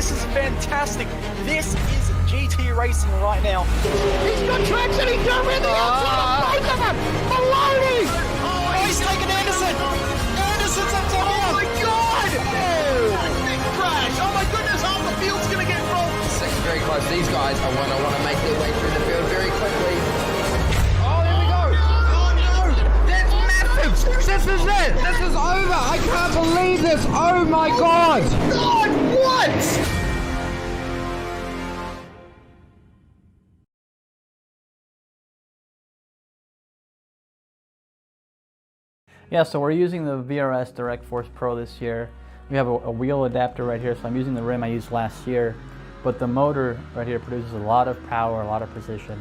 this is fantastic. This is GT racing right now. He's got traction, he's got everything outside of both of them! Maloney! Oh, he's taking Anderson! Anderson's up top! Oh my god! Big crash! Oh my goodness, half the field's gonna get rolled! It's very close. These guys are want to make their way through the field very quickly. Oh, there we go! Oh no! That's massive! This is it! This is over! I can't believe this! Oh my god! God, what? Yeah, so we're using the VRS Direct Force Pro this year. We have a wheel adapter right here, so I'm using the rim I used last year. But the motor right here produces a lot of power, a lot of precision,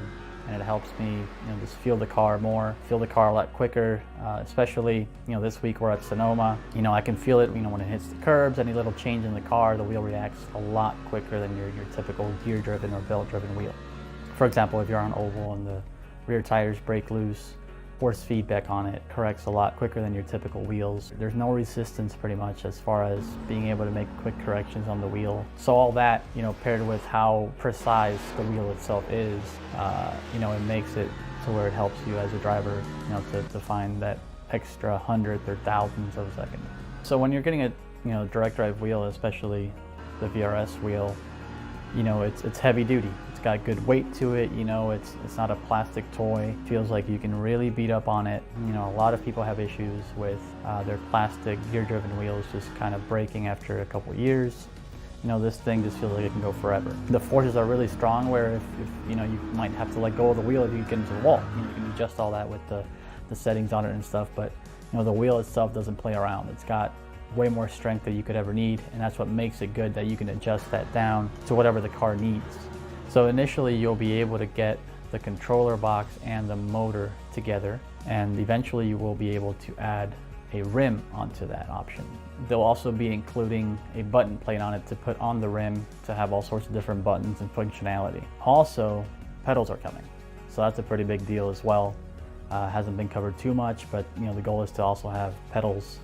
and it helps me, just feel the car more, feel the car a lot quicker. Especially, this week we're at Sonoma. I can feel it, when it hits the curbs. Any little change in the car, the wheel reacts a lot quicker than your typical gear-driven or belt-driven wheel. For example, if you're on oval and the rear tires break loose, force feedback on it corrects a lot quicker than your typical wheels. There's no resistance pretty much as far as being able to make quick corrections on the wheel. So all that, paired with how precise the wheel itself is, it makes it to where it helps you as a driver, to find that extra hundredth or thousandths of a second. So when you're getting a direct drive wheel, especially the VRS wheel, it's heavy duty. It's got good weight to it, it's not a plastic toy. It feels like you can really beat up on it. A lot of people have issues with their plastic gear-driven wheels just kind of breaking after a couple years. This thing just feels like it can go forever. The forces are really strong where if you might have to let go of the wheel if you get into the wall. You can adjust all that with the settings on it and stuff, but the wheel itself doesn't play around. It's got way more strength than you could ever need, and that's what makes it good, that you can adjust that down to whatever the car needs. So initially you'll be able to get the controller box and the motor together, and eventually you will be able to add a rim onto that option. They'll also be including a button plate on it to put on the rim to have all sorts of different buttons and functionality. Also, pedals are coming, so that's a pretty big deal as well. Hasn't been covered too much, but the goal is to also have pedals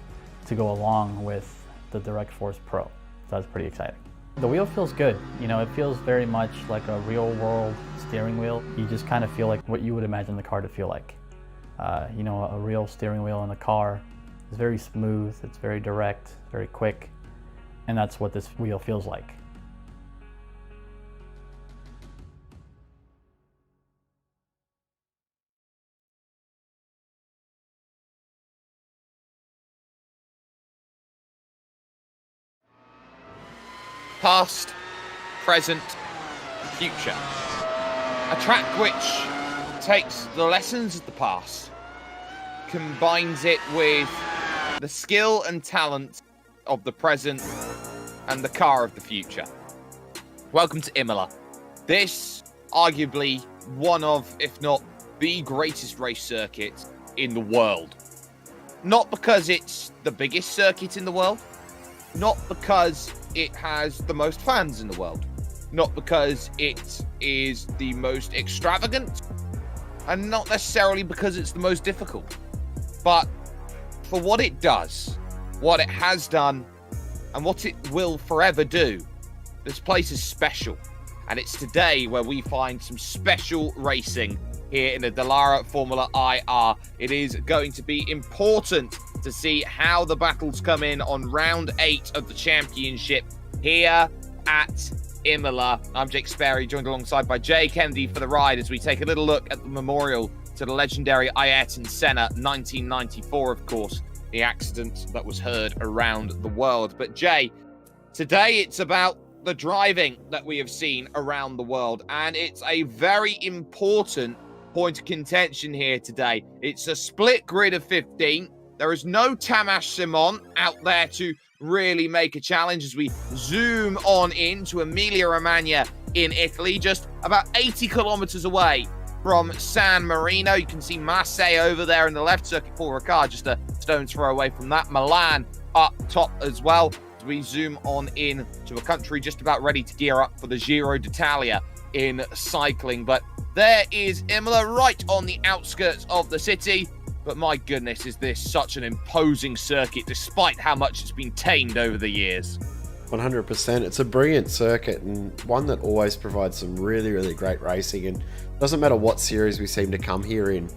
to go along with the Direct Force Pro. So that's pretty exciting. The wheel feels good. It feels very much like a real world steering wheel. You just kind of feel like what you would imagine the car to feel like. A real steering wheel in a car is very smooth, it's very direct, very quick, and that's what this wheel feels like. Past, present, future. A track which takes the lessons of the past, combines it with the skill and talent of the present, and the car of the future. Welcome to Imola. This, arguably, one of, if not the greatest race circuit in the world. Not because it's the biggest circuit in the world, not because it has the most fans in the world, not because it is the most extravagant, and not necessarily because it's the most difficult, but for what it does, what it has done, and what it will forever do. This place is special, and it's today where we find some special racing here in the Dallara Formula IR. It is going to be important to see how the battles come in on round 8 of the championship here at Imola. I'm Jake Sperry, joined alongside by Jay Kennedy for the ride as we take a little look at the memorial to the legendary Ayrton Senna, 1994, of course, the accident that was heard around the world. But Jay, today it's about the driving that we have seen around the world, and it's a very important point of contention here today. It's a split grid of 15. There is no Tamas Simon out there to really make a challenge as we zoom on into Emilia-Romagna in Italy, just about 80 kilometers away from San Marino. You can see Marseille over there in the left, circuit Paul Ricard just a stone's throw away from that. Milan up top as well. As we zoom on in to a country just about ready to gear up for the Giro d'Italia in cycling. But there is Imola right on the outskirts of the city. But my goodness, is this such an imposing circuit despite how much it's been tamed over the years. 100%. It's a brilliant circuit and one that always provides some really, really great racing. And doesn't matter what series we seem to come here in,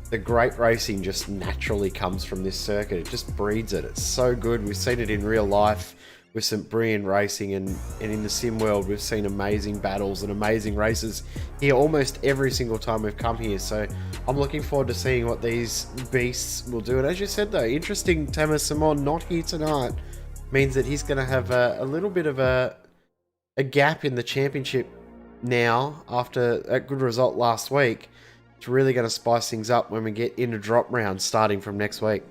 the great racing just naturally comes from this circuit. It just breeds it. It's so good. We've seen it in real life with some brilliant racing, and in the sim world we've seen amazing battles and amazing races here almost every single time we've come here. So I'm looking forward to seeing what these beasts will do. And as you said though, interesting, Thomas Simon not here tonight means that he's going to have a little bit of a gap in the championship now after a good result last week. It's really going to spice things up when we get into drop rounds starting from next week.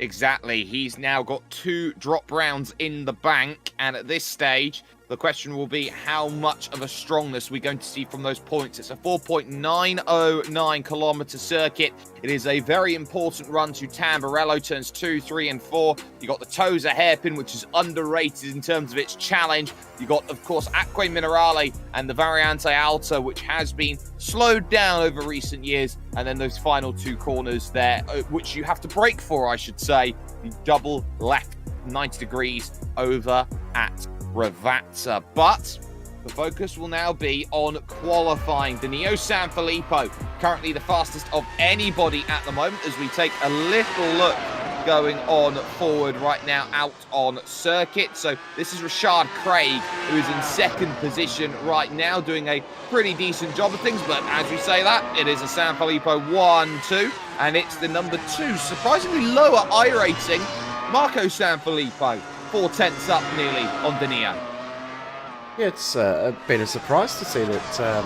Exactly. He's now got 2 drop rounds in the bank, and at this stage, the question will be how much of a strongness we're going to see from those points. It's a 4.909 kilometer circuit. It is a very important run to Tamburello, turns 2, 3, and 4. You got the Tosa hairpin, which is underrated in terms of its challenge. You got, of course, Acque Minerale and the Variante Alta, which has been slowed down over recent years. And then those final 2 corners there, which you have to brake for, I should say. The double left 90 degrees over at Ravazza. But the focus will now be on qualifying. The Neo Sanfilippo, currently the fastest of anybody at the moment, as we take a little look going on forward right now out on circuit. So this is Rashad Craig, who is in 2nd position right now, doing a pretty decent job of things. But as we say that, it is a Sanfilippo 1-2, and it's the number 2, surprisingly lower iRacing, Marco Sanfilippo, 4/10 up nearly on Danio. Yeah, it's been a surprise to see that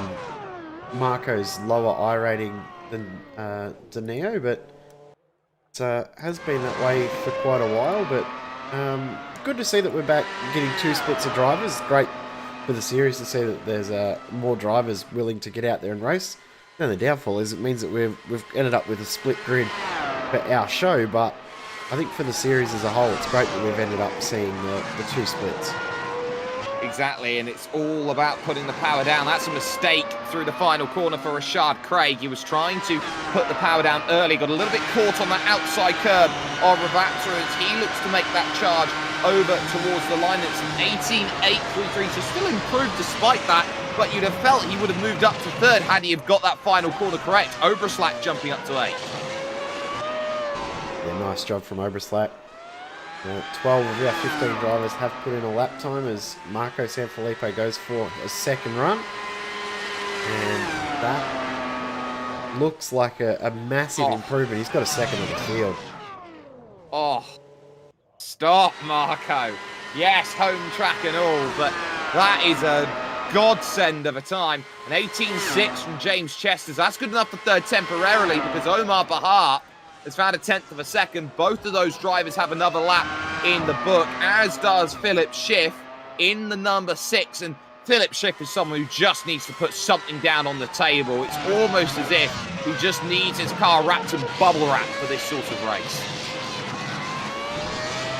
Marco's lower I rating than Danio, but it has been that way for quite a while. But good to see that we're back getting 2 splits of drivers. Great for the series to see that there's more drivers willing to get out there and race. And the downfall is it means that we've ended up with a split grid for our show, but I think for the series as a whole, it's great that we've ended up seeing the 2 splits. Exactly, and it's all about putting the power down. That's a mistake through the final corner for Rashad Craig. He was trying to put the power down early, got a little bit caught on that outside curb of Ravazza as he looks to make that charge over towards the line. It's an 18.833, so still improved despite that, but you'd have felt he would have moved up to 3rd had he have got that final corner correct. Oberslack jumping up to 8th. Yeah, nice job from Oberslack. 12 of our 15 drivers have put in a lap time as Marco Sanfilippo goes for a 2nd run. And that looks like a massive improvement. He's got a 2nd on the field. Oh, stop, Marco. Yes, home track and all, but that is a godsend of a time. An 18.6 from James Chesters. That's good enough for 3rd temporarily because Omar Bahar has found a 10th of a second. Both of those drivers have another lap in the book, as does Philip Schiff in the number 6. And Philip Schiff is someone who just needs to put something down on the table. It's almost as if he just needs his car wrapped in bubble wrap for this sort of race.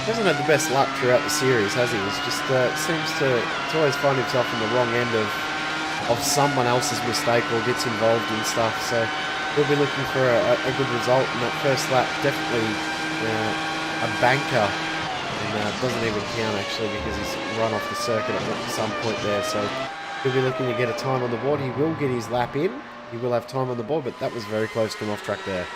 He hasn't had the best luck throughout the series, has he? He's just seems to always find himself on the wrong end of someone else's mistake or gets involved in stuff. So we'll be looking for a good result in that first lap. Definitely a banker, and doesn't even count actually because he's run off the circuit at some point there. So he'll be looking to get a time on the board. He will get his lap in. He will have time on the board, but that was very close to an off track there.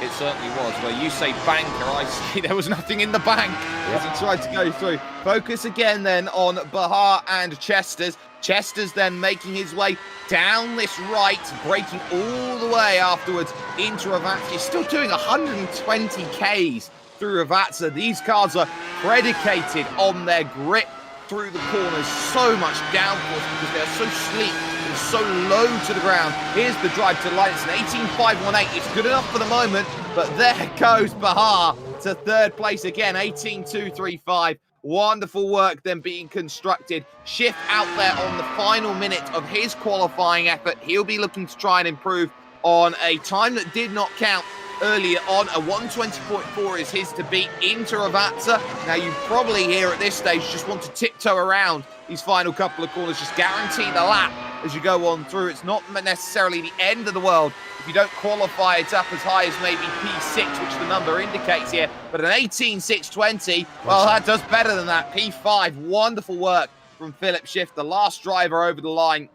It certainly was. Where you say banker, I see there was nothing in the bank as he tried to go through. Focus again then on Bahar and Chesters. Chesters then making his way down this right, braking all the way afterwards into Ravazza. He's still doing 120 Ks through Ravazza. These cars are predicated on their grip through the corners. So much downforce because they're so sleek and so low to the ground. Here's the drive to the line. It's an 18.518. It's good enough for the moment, but there goes Bahar to 3rd place again, 18.235. Wonderful work then being constructed. Schiff out there on the final minute of his qualifying effort. He'll be looking to try and improve on a time that did not count earlier on. A 120.4 is his to beat into Ravazza. Now, you probably here at this stage just want to tiptoe around these final couple of corners, just guarantee the lap as you go on through. It's not necessarily the end of the world if you don't qualify it up as high as maybe P6, which the number indicates here, but an 18.620, well, that does better than that. P5, wonderful work from Philip Schiff, the last driver over the line,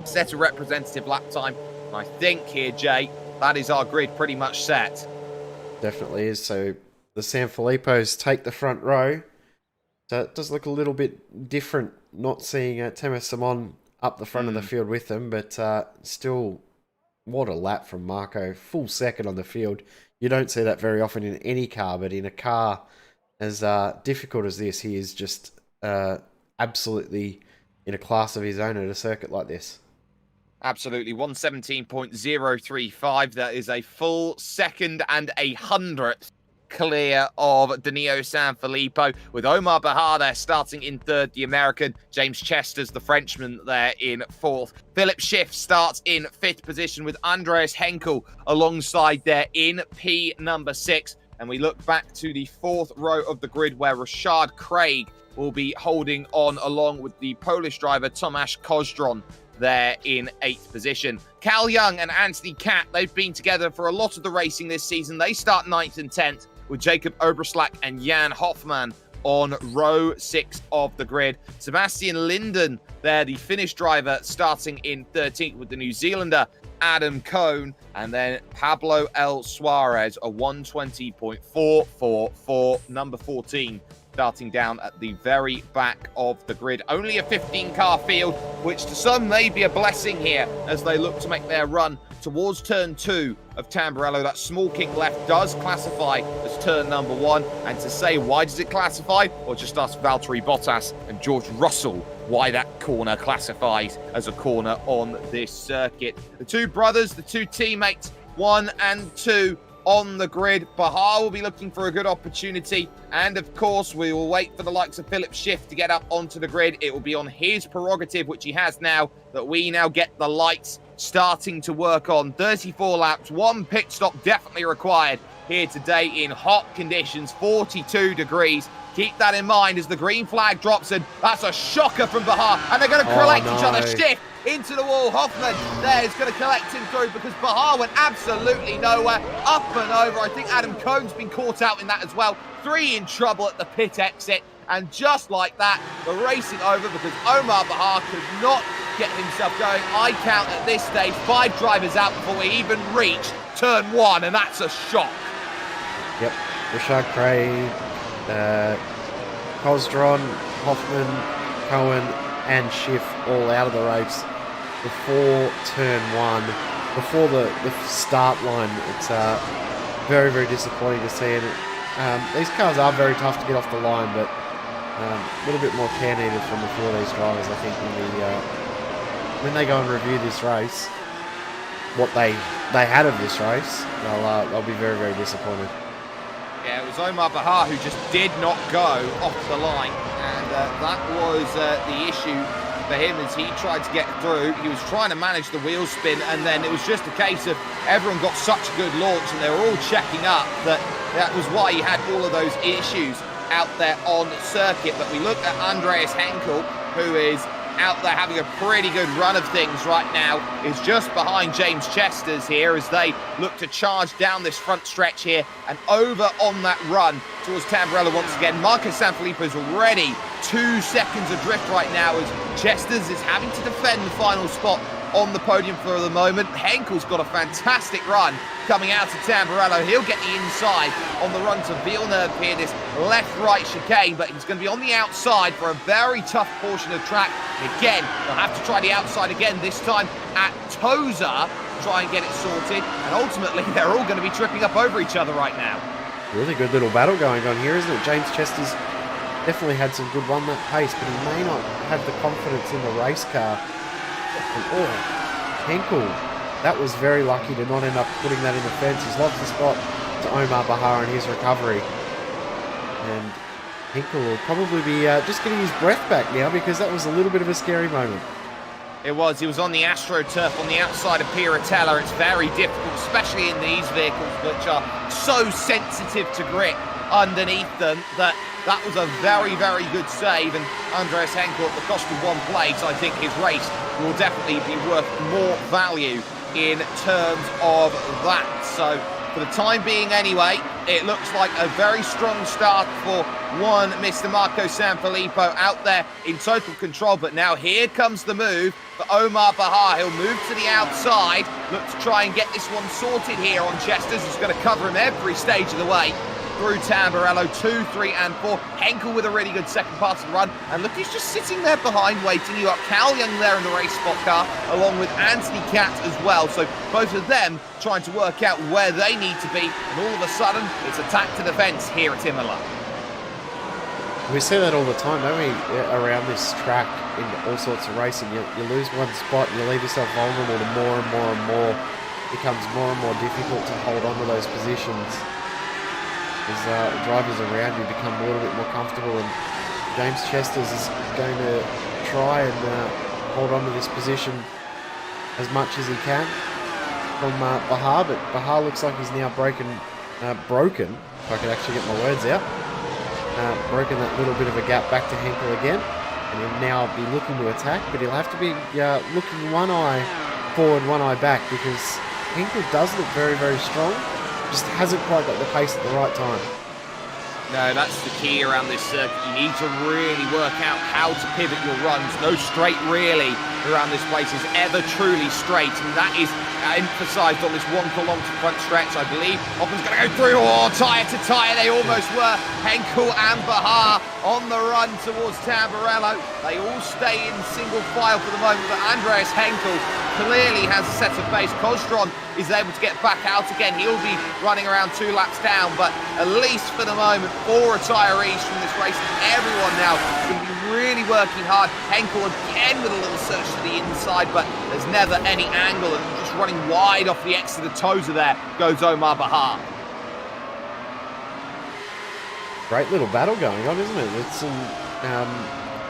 set a representative lap time. And I think here, Jay, that is our grid pretty much set. Definitely is. So the Sanfilippos take the front row. So it does look a little bit different not seeing Temo Simon up the front of the field with them, but still, what a lap from Marco. Full second on the field. You don't see that very often in any car, but in a car as difficult as this, he is just absolutely in a class of his own at a circuit like this. Absolutely, 117.035. That is a full second and a hundredth clear of Danilo Sanfilippo, with Omar Bahar there starting in third, the American. James Chesters, the Frenchman, there in fourth. Philip Schiff starts in fifth position with Andreas Henkel alongside there in P number 6. And we look back to the fourth row of the grid where Rashad Craig will be holding on along with the Polish driver Tomasz Kozdron there in 8th position. Cal Young and Anthony Catt, they've been together for a lot of the racing this season. They start 9th and 10th with Jacob Oberslack and Jan Hoffman on row 6 of the grid. Sebastian Linden there, the Finnish driver, starting in 13th with the New Zealander Adam Cohn, and then Pablo L. Suarez, a 120.444, number 14, starting down at the very back of the grid. Only a 15-car field, which to some may be a blessing here as they look to make their run towards turn 2 of Tamburello. That small kick left does classify as turn number 1. And to say, why does it classify? Or just ask Valtteri Bottas and George Russell why that corner classifies as a corner on this circuit. The two brothers, the two teammates, 1 and 2 on the grid. Bahar will be looking for a good opportunity. And of course, we will wait for the likes of Philip Schiff to get up onto the grid. It will be on his prerogative, which he has now, that we now get the lights starting to work on. 34 laps, 1 pit stop definitely required here today in hot conditions, 42 degrees. Keep that in mind as the green flag drops, and that's a shocker from Bahar. And they're going to collect each other. Schiff into the wall. Hoffman there is going to collect him through because Bahar went absolutely nowhere. Up and over. I think Adam Cohn's been caught out in that as well. 3 in trouble at the pit exit. And just like that, the racing over because Omar Bahar could not get himself going. I count at this stage 5 drivers out before we even reach turn 1, and that's a shock. Yep, Rashad Craig, Kozdron, Hoffman, Cohen, and Schiff all out of the race before turn 1, before the start line. It's very, very disappointing to see. And these cars are very tough to get off the line, but a little bit more care needed from a few of these drivers, I think, when they go and review this race, what they had of this race, they'll be very, very disappointed. Yeah, it was Omar Bahar who just did not go off the line, and that was the issue for him as he tried to get through. He was trying to manage the wheel spin, and then it was just a case of everyone got such a good launch, and they were all checking up that was why he had all of those issues out there on circuit. But we look at Andreas Henkel, who is out there having a pretty good run of things right now, is just behind James Chesters here as they look to charge down this front stretch here and over on that run towards Tamburello once again. Marcus Sanfilippo is already 2 seconds adrift right now as Chesters is having to defend the final spot on the podium for the moment. Henkel's got a fantastic run coming out to Tamburello. He'll get the inside on the run to Villeneuve here, this left-right chicane, but he's going to be on the outside for a very tough portion of track. And again, they'll have to try the outside again, this time at Toza, try and get it sorted. And ultimately, they're all going to be tripping up over each other right now. Really good little battle going on here, isn't it? James Chesters definitely had some good one-lap pace, but he may not have the confidence in the race car. And Henkel, that was very lucky to not end up putting that in the fence. He's lost the spot to Omar Bahar in his recovery. And Henkel will probably be just getting his breath back now because that was a little bit of a scary moment. It was. He was on the AstroTurf on the outside of Piratella. It's very difficult, especially in these vehicles, which are so sensitive to grip underneath them, that was a very, very good save. And Andreas Henkel, at the cost of one place, I think his race will definitely be worth more value in terms of that. So for the time being anyway, it looks like a very strong start for one Mr. Marco Sanfilippo out there in total control. But now here comes the move for Omar Bahar. He'll move to the outside, look to try and get this one sorted here on Chesters, who's going to cover him every stage of the way through Tamburello, 2, 3 and 4. Henkel with a really good second part of the run. And look, he's just sitting there behind waiting. You got Cal Young there in the race spot car, along with Anthony Katz as well. So both of them trying to work out where they need to be. And all of a sudden, it's attack to defense here at Imola. We see that all the time, don't we, around this track in all sorts of racing. You lose one spot and you leave yourself vulnerable to more and more and more. It becomes more and more difficult to hold on to those positions. As drivers around you become a little bit more comfortable, and James Chesters is going to try and hold on to this position as much as he can from Bahar, but Bahar looks like he's now broken, if I could actually get my words out, broken that little bit of a gap back to Henkel again, and he'll now be looking to attack, but he'll have to be looking one eye forward, one eye back, because Henkel does look very, very strong. Just hasn't quite got the pace at the right time. No, that's the key around this circuit. You need to really work out how to pivot your runs. No straight really around this place is ever truly straight, and that is emphasised on this 1 kilometre front stretch, I believe. Oppen's going to go through, tyre to tyre, they almost were. Henkel and Bahar on the run towards Tamburello. They all stay in single file for the moment, but Andreas Henkel clearly has a set of pace. Kostron is able to get back out again. He'll be running around 2 laps down, but at least for the moment, 4 retirees from this race. Everyone now is going to be really working hard. Henkel again with a little search to the inside, but there's never any angle, and just running wide off the exit of Tozer there goes Omar Bahar. Great little battle going on, isn't it? It's some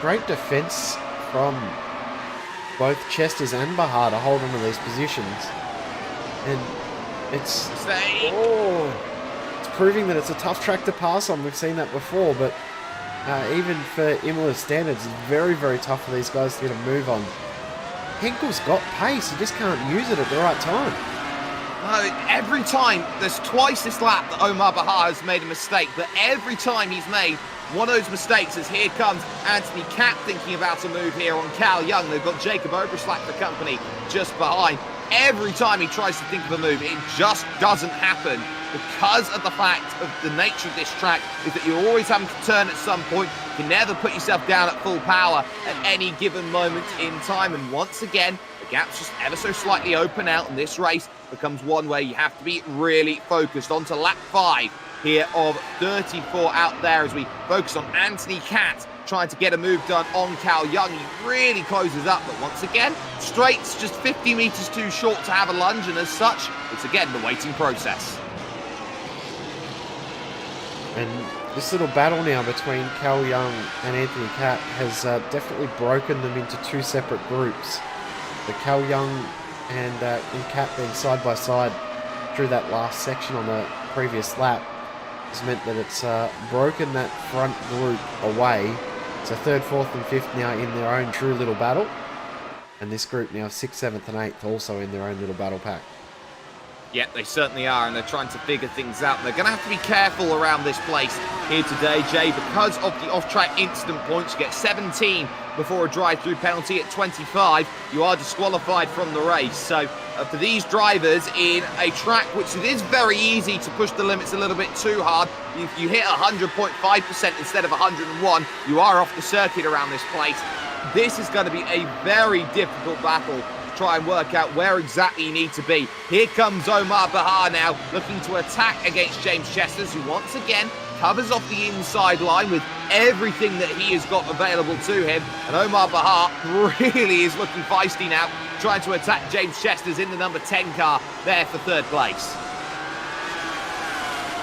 great defence from both Chesters and Bahar to hold on to these positions. And it's proving that it's a tough track to pass on. We've seen that before, but even for Imola standards, it's very, very tough for these guys to get a move on. Henkel's got pace, he just can't use it at the right time. No, every time, there's twice this lap that Omar Bahar has made a mistake, but every time he's made one of those mistakes, as here comes Anthony Kapp thinking about a move here on Cal Young. They've got Jacob Oberslack for company just behind. Every time he tries to think of a move, it just doesn't happen, because of the fact of the nature of this track is that you're always having to turn at some point. You can never put yourself down at full power at any given moment in time. And once again, the gap's just ever so slightly open out, and this race becomes one where you have to be really focused. On to lap 5 here of 34 out there as we focus on Anthony Katz trying to get a move done on Cal Young. He really closes up, but once again, straight's just 50 metres too short to have a lunge, and as such, it's again the waiting process. And this little battle now between Cal Young and Anthony Katz has definitely broken them into 2 separate groups. The Cal Young and Katz being side by side through that last section on the previous lap has meant that it's broken that front group away. So 3rd, 4th and 5th now in their own true little battle. And this group now 6th, 7th and 8th also in their own little battle pack. Yeah, they certainly are, and they're trying to figure things out. And they're going to have to be careful around this place here today, Jay, because of the off-track incident points. You get 17 before a drive-through penalty. At 25, you are disqualified from the race. So for these drivers in a track which it is very easy to push the limits a little bit too hard, if you hit 100.5% instead of 101, you are off the circuit around this place. This is going to be a very difficult battle. Try and work out where exactly you need to be. Here comes Omar Bahar now, looking to attack against James Chesters, who once again covers off the inside line with everything that he has got available to him. And Omar Bahar really is looking feisty now, trying to attack James Chesters in the number 10 car there for 3rd place.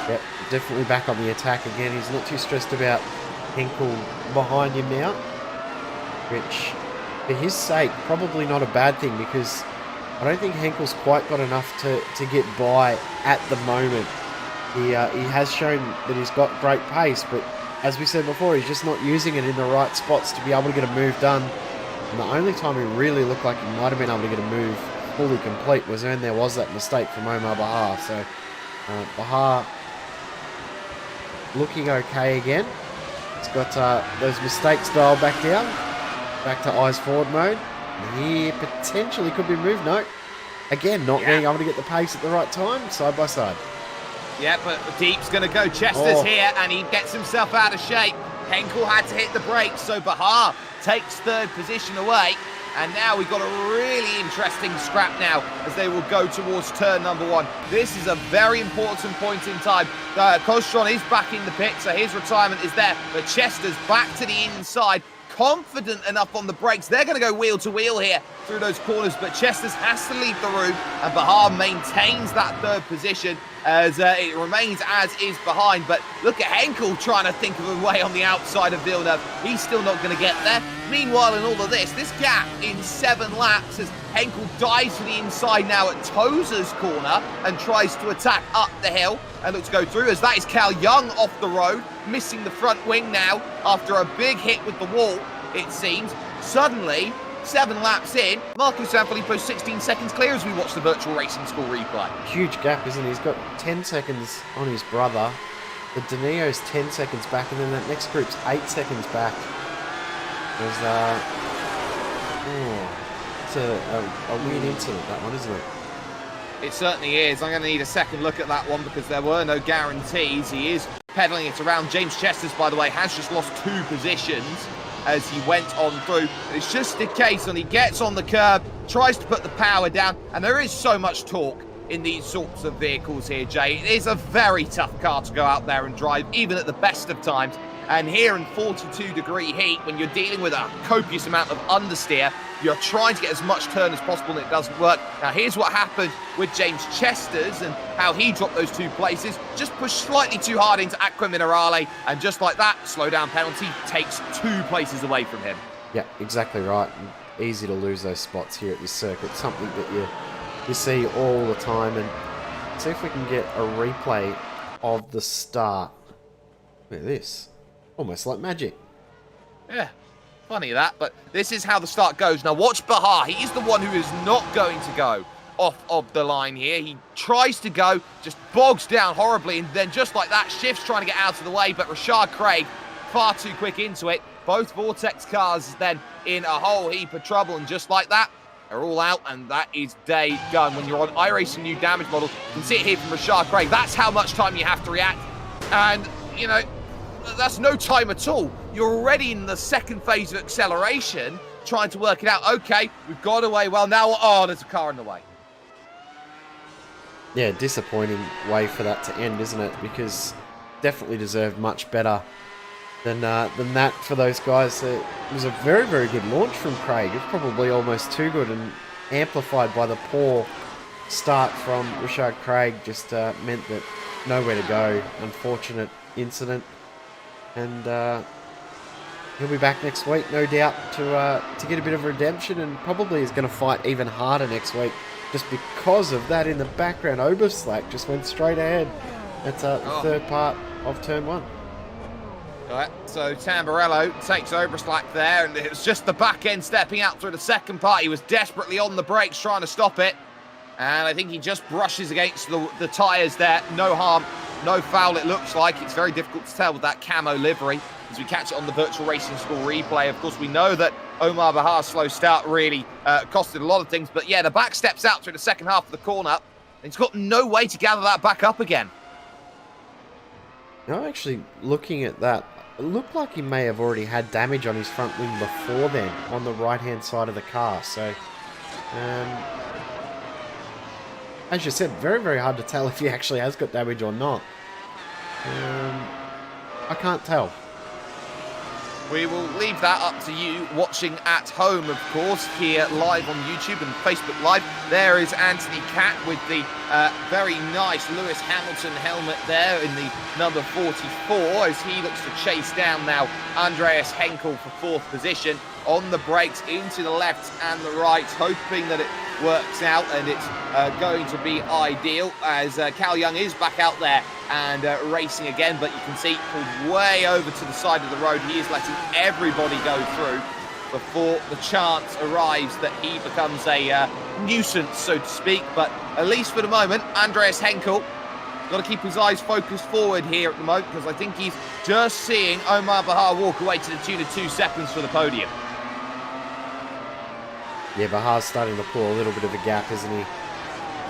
Yep, definitely back on the attack again. He's not too stressed about Henkel behind him now, which for his sake, probably not a bad thing, because I don't think Henkel's quite got enough to get by at the moment. He has shown that he's got great pace, but as we said before, he's just not using it in the right spots to be able to get a move done. And the only time he really looked like he might have been able to get a move fully complete was when there was that mistake from Omar Bahar. So Bahar looking okay again. He's got those mistakes dialed back down, back to eyes forward mode. And he potentially could be moved. No, again, not being able to get the pace at the right time, side by side. Yeah, but Deep's going to go. Chester's here, and he gets himself out of shape. Henkel had to hit the brakes, so Bahar takes third position away. And now we've got a really interesting scrap now as they will go towards turn number 1. This is a very important point in time. Kostron is back in the pit, so his retirement is there. But Chester's back to the inside, confident enough on the brakes. They're going to go wheel to wheel here through those corners, but Chester's has to leave the room, and Bahar maintains that third position as it remains as is behind. But look at Henkel trying to think of a way on the outside of Villeneuve. He's still not going to get there. Meanwhile, in all of this gap in 7 laps as Henkel dives to the inside now at Tozer's corner and tries to attack up the hill and looks to go through, as that is Cal Young off the road, missing the front wing now after a big hit with the wall, it seems. Suddenly, 7 laps in, Marcus Sanfilippo's 16 seconds clear as we watch the virtual racing school replay. Huge gap, isn't he? He's got 10 seconds on his brother. The Danio's 10 seconds back, and then that next group's 8 seconds back. There's it's a weird incident, that one, isn't it? It certainly is. I'm going to need a second look at that one because there were no guarantees. He is pedaling it around. James Chesters, by the way, has just lost 2 positions as he went on through. It's just a case when he gets on the curb, tries to put the power down, and there is so much torque in these sorts of vehicles here, Jay. It is a very tough car to go out there and drive, even at the best of times. And here in 42-degree heat, when you're dealing with a copious amount of understeer, you're trying to get as much turn as possible and it doesn't work. Now here's what happened with James Chesters and how he dropped those 2 places. Just pushed slightly too hard into Aqua Minerale, and just like that, slowdown penalty takes 2 places away from him. Yeah, exactly right. Easy to lose those spots here at this circuit. Something that you see all the time. And see if we can get a replay of the start. Look at this. Almost like magic. Yeah, funny that, but this is how the start goes. Now watch Bahar. He is the one who is not going to go off of the line here. He tries to go, just bogs down horribly, and then just like that, shifts trying to get out of the way, but Rashad Craig far too quick into it. Both Vortex cars then in a whole heap of trouble, and just like that, they're all out, and that is day done. When you're on iRacing new damage model, you can see it here from Rashad Craig. That's how much time you have to react, and, you know, that's no time at all. You're already in the second phase of acceleration, trying to work it out. Okay, we've got away well. Now, there's a car in the way. Yeah, disappointing way for that to end, isn't it? Because definitely deserved much better than that for those guys. It was a very, very good launch from Craig. It's probably almost too good, and amplified by the poor start from Rashad Craig just meant that nowhere to go. Unfortunate incident. And he'll be back next week, no doubt, to get a bit of redemption, and probably is going to fight even harder next week just because of that in the background. Oberslack just went straight ahead. That's the third part of turn 1. All right, so Tamburello takes Oberslack there, and it was just the back end stepping out through the second part. He was desperately on the brakes trying to stop it, and I think he just brushes against the tyres there. No harm. No foul, it looks like. It's very difficult to tell with that camo livery as we catch it on the virtual racing school replay. Of course, we know that Omar Bahar's slow start really costed a lot of things. But yeah, the back steps out through the second half of the corner. And he's got no way to gather that back up again. Now, actually looking at that, it looked like he may have already had damage on his front wing before then on the right-hand side of the car. So, as you said, very, very hard to tell if he actually has got damage or not. I can't tell. We will leave that up to you watching at home, of course, here live on YouTube and Facebook Live. There is Anthony Catt with the very nice Lewis Hamilton helmet there in the number 44 as he looks to chase down now Andreas Henkel for 4th position. on the brakes into the left and the right, hoping that it works out and it's going to be ideal as Cal Young is back out there and racing again, but you can see pulled way over to the side of the road. He is letting everybody go through before the chance arrives that he becomes a nuisance, so to speak. But at least for the moment, Andreas Henkel got to keep his eyes focused forward here at the moment, because I think he's just seeing Omar Bahar walk away to the tune of 2 seconds for the podium. Yeah, Bahar's starting to pull a little bit of a gap, isn't he?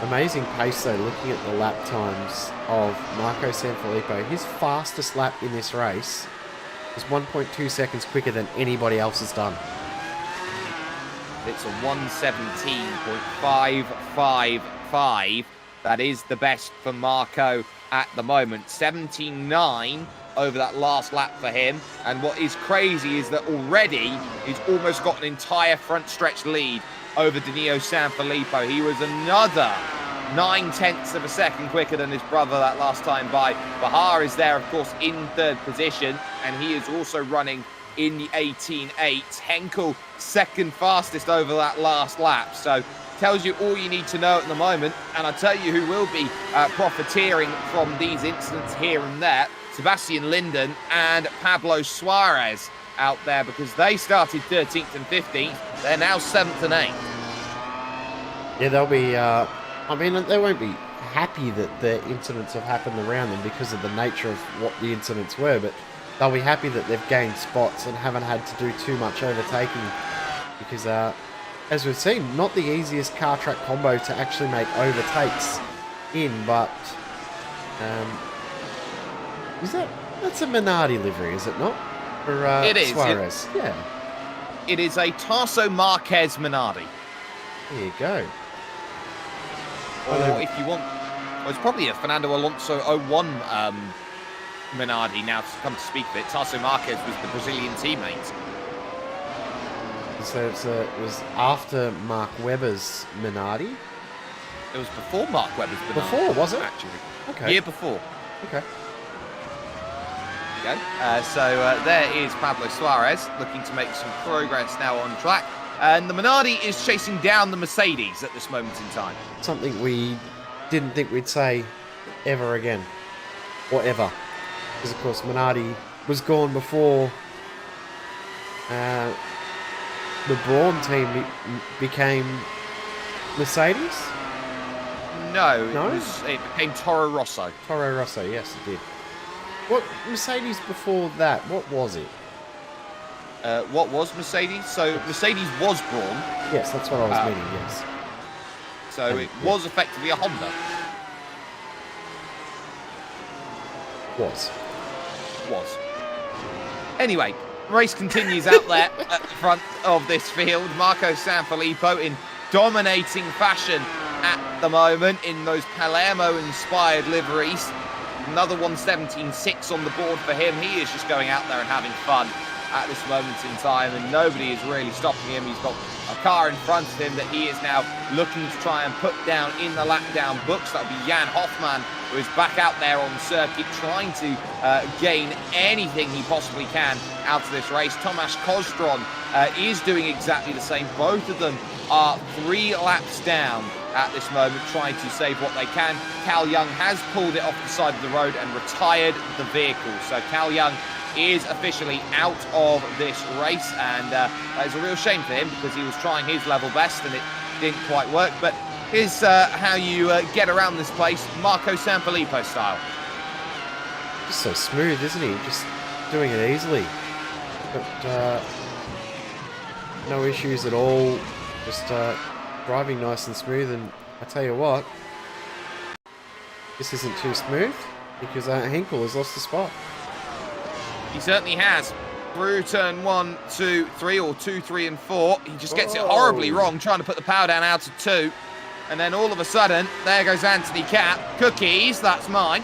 Amazing pace though, looking at the lap times of Marco Sanfilippo. His fastest lap in this race is 1.2 seconds quicker than anybody else has done. It's a 1:17.555. That is the best for Marco at the moment. 79 over that last lap for him. And what is crazy is that already he's almost got an entire front stretch lead over Danilo Sanfilippo. He was another 9/10 of a second quicker than his brother that last time by. Bahar is there, of course, in 3rd position, and he is also running in the 18.8. Henkel second fastest over that last lap. So tells you all you need to know at the moment. And I'll tell you who will be profiteering from these incidents here and there. Sebastian Linden and Pablo Suarez out there, because they started 13th and 15th. They're now 7th and 8th. Yeah, they'll be, I mean, they won't be happy that the incidents have happened around them because of the nature of what the incidents were, but they'll be happy that they've gained spots and haven't had to do too much overtaking, because as we've seen, not the easiest car track combo to actually make overtakes in, but that's a Minardi livery, is it not? For it is. Suarez. Yeah. It is a Tarso Marquez Minardi. There you go. Or if you want, well, it's probably a Fernando Alonso 01 Minardi now to come to speak of it. Tarso Marquez was the Brazilian teammate. So it was after Mark Webber's Minardi? It was before Mark Webber's Minardi. Before, was it? Actually. Okay. Year before. Okay. There you go. So there is Pablo Suarez looking to make some progress now on track. And the Minardi is chasing down the Mercedes at this moment in time. Something we didn't think we'd say ever again. Or ever. Because, of course, Minardi was gone before the Braun team became Mercedes? No, No? It became Toro Rosso. Toro Rosso, yes, it did. What Mercedes before that? What was it? What was Mercedes? So Mercedes was Braun. Yes, that's what I was meaning, yes. So it was effectively a Honda. Was. Anyway, race continues out there at the front of this field. Marco Sanfilippo in dominating fashion at the moment in those Palermo-inspired liveries. Another 1:17.6 on the board for him. He is just going out there and having fun at this moment in time, and nobody is really stopping him. He's got a car in front of him that he is now looking to try and put down in the lap down books. That'll be Jan Hoffmann, who is back out there on the circuit trying to gain anything he possibly can out of this race. Tomasz Koztron is doing exactly the same. Both of them are 3 laps down at this moment, trying to save what they can. Cal Young has pulled it off the side of the road and retired the vehicle. So Cal Young is officially out of this race, and that is a real shame for him, because he was trying his level best and it didn't quite work. But here's how you get around this place, Marco Sanfilippo style. Just so smooth, isn't he? Just doing it easily. But no issues at all. Just driving nice and smooth. And I tell you what, this isn't too smooth, because Henkel has lost the spot. He certainly has. Through turn 1, 2, 3, or 2, 3, and 4. He just gets it horribly wrong, trying to put the power down out of 2. And then all of a sudden, there goes Anthony Catt. Cookies, that's mine.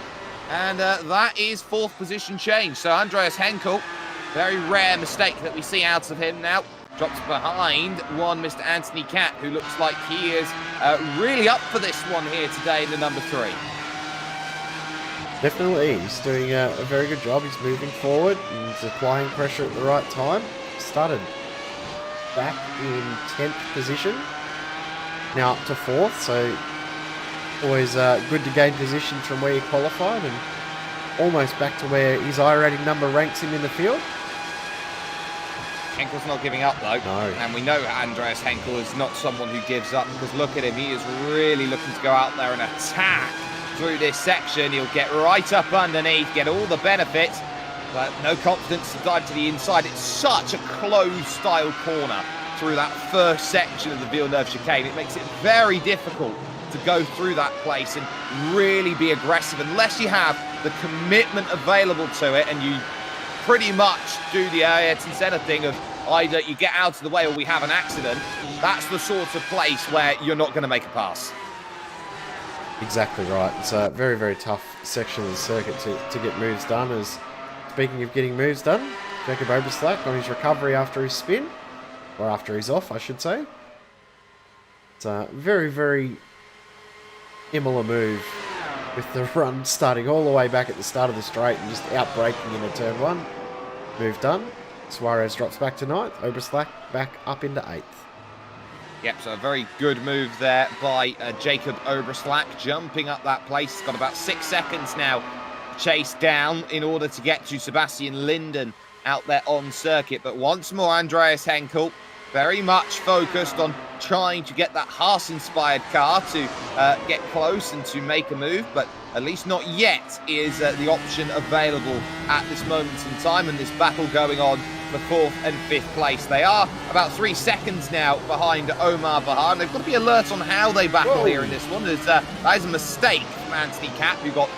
And that is 4th position change. So Andreas Henkel, very rare mistake that we see out of him now. Drops behind one Mr. Anthony Catt, who looks like he is really up for this one here today in the number 3. Definitely, he's doing a very good job. He's moving forward and he's applying pressure at the right time. Started back in 10th position. Now up to 4th, so always good to gain position from where he qualified, and almost back to where his iRating number ranks him in the field. Henkel's not giving up though. No. And we know Andreas Henkel is not someone who gives up, because look at him, he is really looking to go out there and attack through this section. He'll get right up underneath, get all the benefits, but no confidence to dive to the inside. It's such a closed style corner through that first section of the Villeneuve chicane. It makes it very difficult to go through that place and really be aggressive unless you have the commitment available to it, and you pretty much do the Ayrton Senna thing of either you get out of the way or we have an accident. That's the sort of place where you're not going to make a pass. Exactly right. It's a very, very tough section of the circuit to get moves done. As speaking of getting moves done, Jacob Oberslack on his recovery after his spin, or after he's off, I should say. It's a very, very Imola move, with the run starting all the way back at the start of the straight and just out-braking into turn 1. Move done. Suarez drops back to 9th. Oberslack back up into 8th. Yep, so a very good move there by Jacob Oberslack, jumping up that place. He's got about 6 seconds now to chase down in order to get to Sebastian Linden out there on circuit. But once more, Andreas Henkel very much focused on trying to get that Haas-inspired car to get close and to make a move, but at least not yet is the option available at this moment in time, and this battle going on for 4th and 5th place. They are about 3 seconds now behind Omar Bahar, and they've got to be alert on how they battle here in this one. That is a mistake from Anthony Capp, who got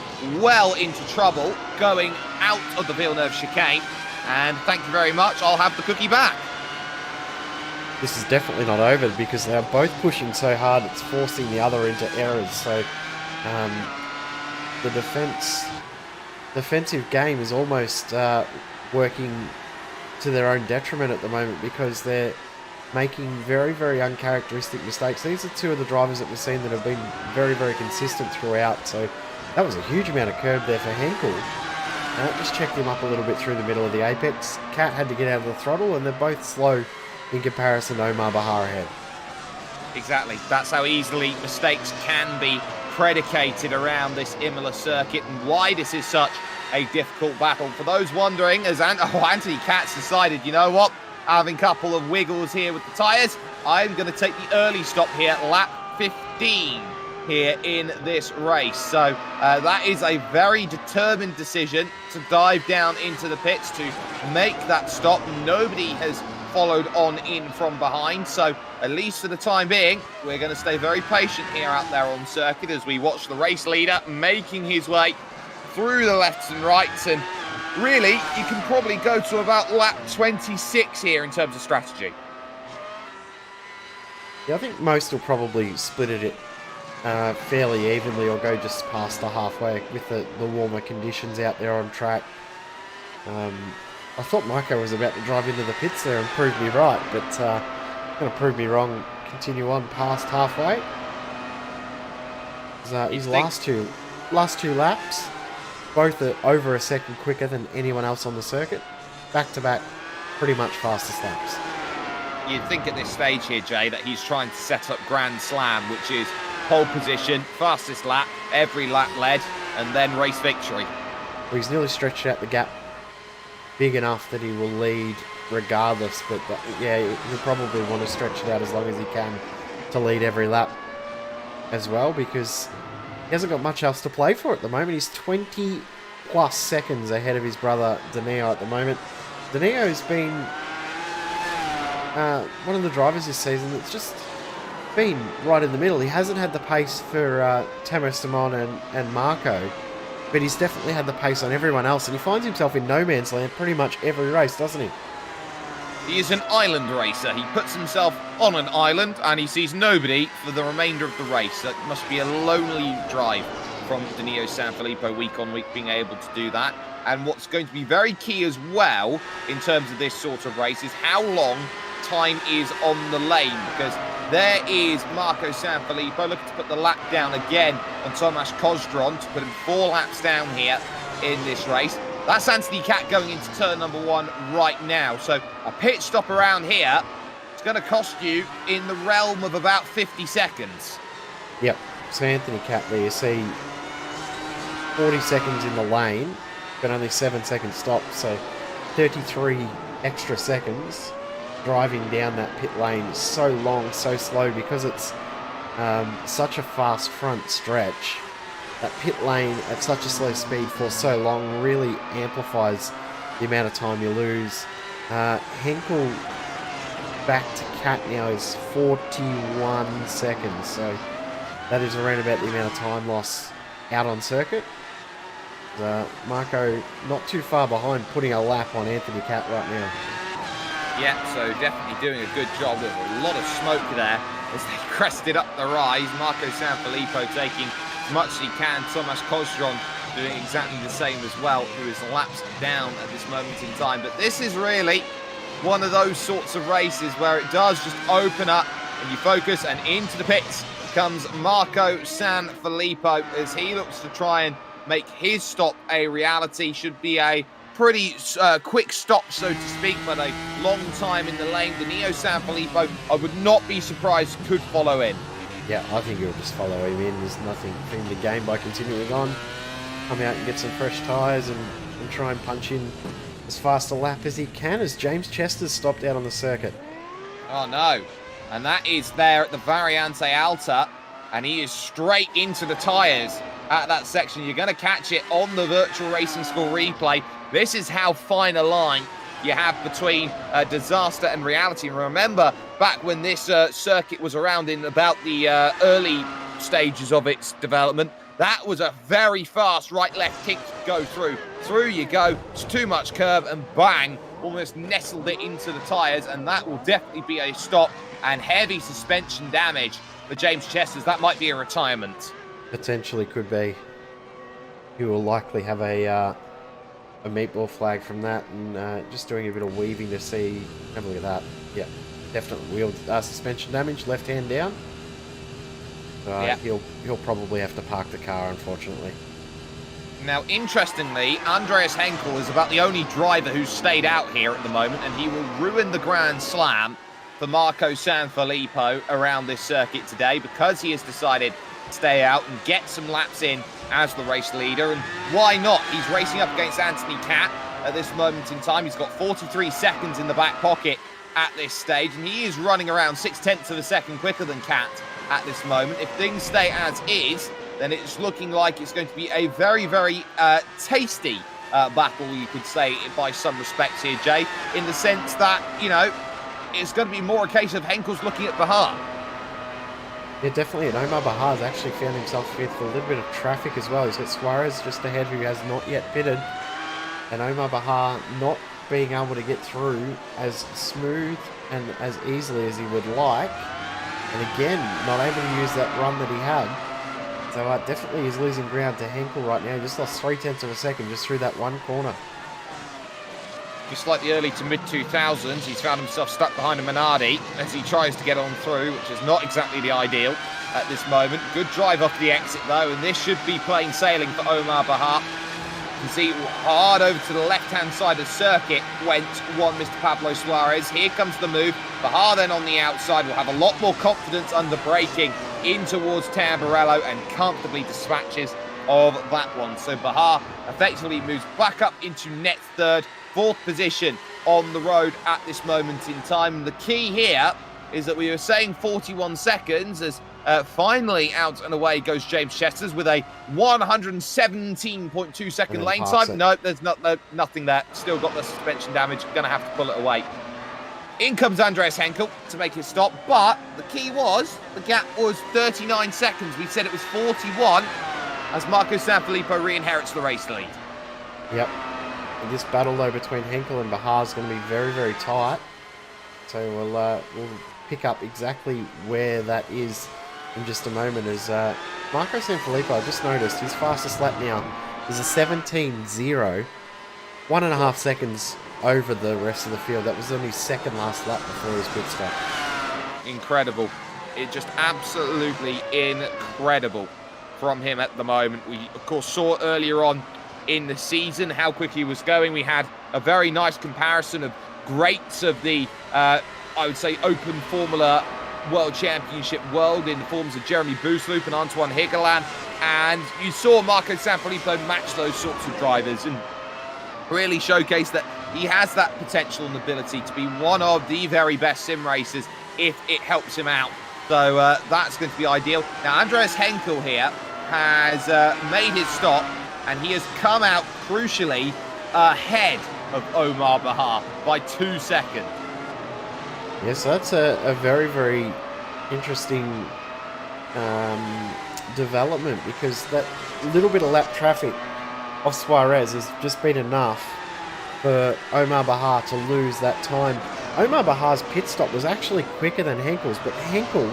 well into trouble going out of the Villeneuve chicane, and thank you very much, I'll have the cookie back. This is definitely not over, because they're both pushing so hard it's forcing the other into errors. So the defensive game is almost working to their own detriment at the moment, because they're making very, very uncharacteristic mistakes. These are two of the drivers that we've seen that have been very, very consistent throughout. So that was a huge amount of curb there for Henkel. Just checked him up a little bit through the middle of the apex. Cat had to get out of the throttle, and they're both slow in comparison to Omar Bahar ahead. Exactly. That's how easily mistakes can be predicated around this Imola circuit, and why this is such a difficult battle. For those wondering, as Anthony Katz decided, you know what, having a couple of wiggles here with the tyres, I'm going to take the early stop here, lap 15 here in this race. So that is a very determined decision to dive down into the pits to make that stop. Nobody has followed on in from behind, so at least for the time being, we're going to stay very patient here out there on circuit as we watch the race leader making his way through the lefts and rights. And really, you can probably go to about lap 26 here in terms of strategy. Yeah, I think most will probably split it fairly evenly, or go just past the halfway with the warmer conditions out there on track. I thought Maiko was about to drive into the pits there and prove me right, but going to prove me wrong. Continue on past halfway. His last two laps, both are over a second quicker than anyone else on the circuit. Back to back, pretty much fastest laps. You'd think at this stage here, Jay, that he's trying to set up Grand Slam, which is pole position, fastest lap, every lap led, and then race victory. Well, he's nearly stretched out the gap big enough that he will lead regardless, but yeah, he'll probably want to stretch it out as long as he can to lead every lap as well, because he hasn't got much else to play for at the moment. He's 20 plus seconds ahead of his brother Danilo at the moment. Danilo's been one of the drivers this season that's just been right in the middle. He hasn't had the pace for Tamo Simon and Marco, but he's definitely had the pace on everyone else, and he finds himself in no man's land pretty much every race, doesn't he? He is an island racer. He puts himself on an island and he sees nobody for the remainder of the race. That must be a lonely drive from Danilo Sanfilippo week on week, being able to do that. And what's going to be very key as well in terms of this sort of race is how long time is on the lane, because there is Marco Sanfilippo looking to put the lap down again on Tomasz Kozdron to put him 4 laps down here in this race. That's Anthony Cat going into turn number 1 right now. So a pit stop around here going to cost you in the realm of about 50 seconds. Yep. So Anthony Catley, you see 40 seconds in the lane, but only 7 seconds stopped. So 33 extra seconds driving down that pit lane. So long, so slow, because it's such a fast front stretch. That pit lane at such a slow speed for so long really amplifies the amount of time you lose. Henkel back to Cat now is 41 seconds, so that is around about the amount of time loss out on circuit. Marco not too far behind, putting a lap on Anthony Cat right now. Yeah, so definitely doing a good job. There's a lot of smoke there as they crested up the rise. Marco Sanfilippo taking as much as he can. Tomasz Kozjon doing exactly the same as well, who is lapsed down at this moment in time. But this is really one of those sorts of races where it does just open up and you focus, and into the pits comes Marco Sanfilippo as he looks to try and make his stop a reality. Should be a pretty quick stop, so to speak, but a long time in the lane. The Neo Sanfilippo, I would not be surprised, could follow in. Yeah, I think he'll just follow him in. There's nothing for him to gain by continuing on. Come out and get some fresh tyres and try and punch in as fast a lap as he can, as James Chester's stopped out on the circuit. Oh no, and that is there at the Variante Alta, and he is straight into the tyres at that section. You're going to catch it on the Virtual Racing School replay. This is how fine a line you have between disaster and reality. And remember, back when this circuit was around in about the early stages of its development, that was a very fast right-left kick to go through. Through you go, it's too much curve, and bang, almost nestled it into the tyres, and that will definitely be a stop, and heavy suspension damage for James Chesters. That might be a retirement. Potentially could be. He will likely have a meatball flag from that, and just doing a bit of weaving to see. Have a look at that. Yeah, definitely wheel suspension damage, left hand down. Yeah. He'll probably have to park the car, unfortunately. Now, interestingly, Andreas Henkel is about the only driver who's stayed out here at the moment, and he will ruin the Grand Slam for Marco Sanfilippo around this circuit today, because he has decided to stay out and get some laps in as the race leader. And why not? He's racing up against Anthony Cat at this moment in time. He's got 43 seconds in the back pocket at this stage, and he is running around 0.6 of a second quicker than Cat at this moment. If things stay as is, then it's looking like it's going to be a very, very tasty battle, you could say, by some respects here, Jay, in the sense that, you know, it's going to be more a case of Henkel's looking at Bahar. Yeah, definitely. And Omar Bahar's actually found himself with a little bit of traffic as well. He's got Suarez just ahead, who has not yet pitted, and Omar Bahar not being able to get through as smooth and as easily as he would like. And again, not able to use that run that he had. So definitely he's losing ground to Henkel right now. He just lost 0.3 of a second just through that one corner. Just like the early to mid-2000s, he's found himself stuck behind a Minardi as he tries to get on through, which is not exactly the ideal at this moment. Good drive off the exit, though, and this should be plain sailing for Omar Bahar. You can see hard over to the left-hand side of the circuit went one Mr. Pablo Suarez. Here comes the move. Bahar then on the outside will have a lot more confidence under braking in towards Tamburello and comfortably dispatches of that one. So Bahar effectively moves back up into net third, fourth position on the road at this moment in time. And the key here is that we were saying 41 seconds as finally out and away goes James Chesters with a 117.2 second lane time. No, there's nothing there. Still got the suspension damage. Going to have to pull it away. In comes Andreas Henkel to make his stop, but the key was the gap was 39 seconds. We said it was 41 as Marco Sanfilippo re-inherits the race lead. Yep. And this battle, though, between Henkel and Bahar is going to be very, very tight. So we'll pick up exactly where that is in just a moment. As Marco Sanfilippo, I just noticed his fastest lap now is a 17.0, 1.5 seconds over the rest of the field. That was only second last lap before his pit stop. Incredible. It just absolutely incredible from him at the moment. We, of course, saw earlier on in the season how quick he was going. We had a very nice comparison of greats of the I would say, Open Formula World Championship world in the forms of Jeremy Boosloop and Antoine Higeland. And you saw Marco Sanfilippo match those sorts of drivers and really showcase that he has that potential and ability to be one of the very best sim racers if it helps him out. So that's going to be ideal. Now, Andreas Henkel here has made his stop, and he has come out crucially ahead of Omar Bahar by 2 seconds. Yes, that's a very, very interesting development, because that little bit of lap traffic of Suarez has just been enough for Omar Bahar to lose that time. Omar Bahar's pit stop was actually quicker than Henkel's, but Henkel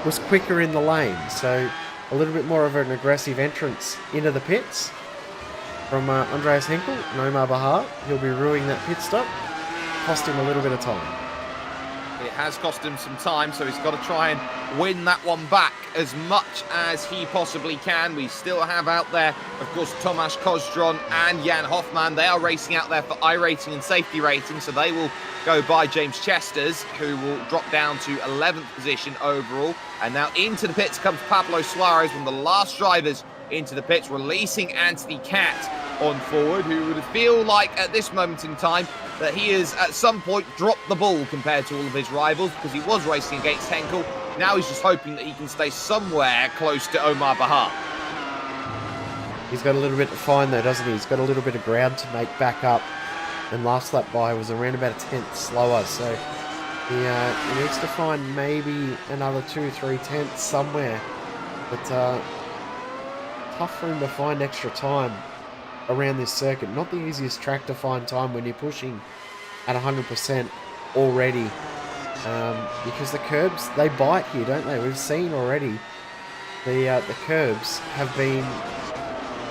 was quicker in the lane, so a little bit more of an aggressive entrance into the pits from Andreas Henkel and Omar Bahar. He'll be ruining that pit stop, cost him a little bit of time. It has cost him some time, so he's got to try and win that one back as much as he possibly can. We still have out there, of course, Tomasz Kozdron and Jan Hoffman. They are racing out there for iRacing and safety rating, so they will go by James Chesters, who will drop down to 11th position overall. And now into the pits comes Pablo Suarez, one of the last drivers into the pits, releasing Anthony Cat on forward, who would feel like at this moment in time that he has at some point dropped the ball compared to all of his rivals, because he was racing against Henkel. Now he's just hoping that he can stay somewhere close to Omar Bahar. He's got a little bit to find though, doesn't he? He's got a little bit of ground to make back up, and last lap by was around about a tenth slower, so he needs to find maybe another 2-3 tenths somewhere, but tough for him to find extra time around this circuit. Not the easiest track to find time when you're pushing at 100% already, because the curbs, they bite here, don't they? We've seen already the curbs have been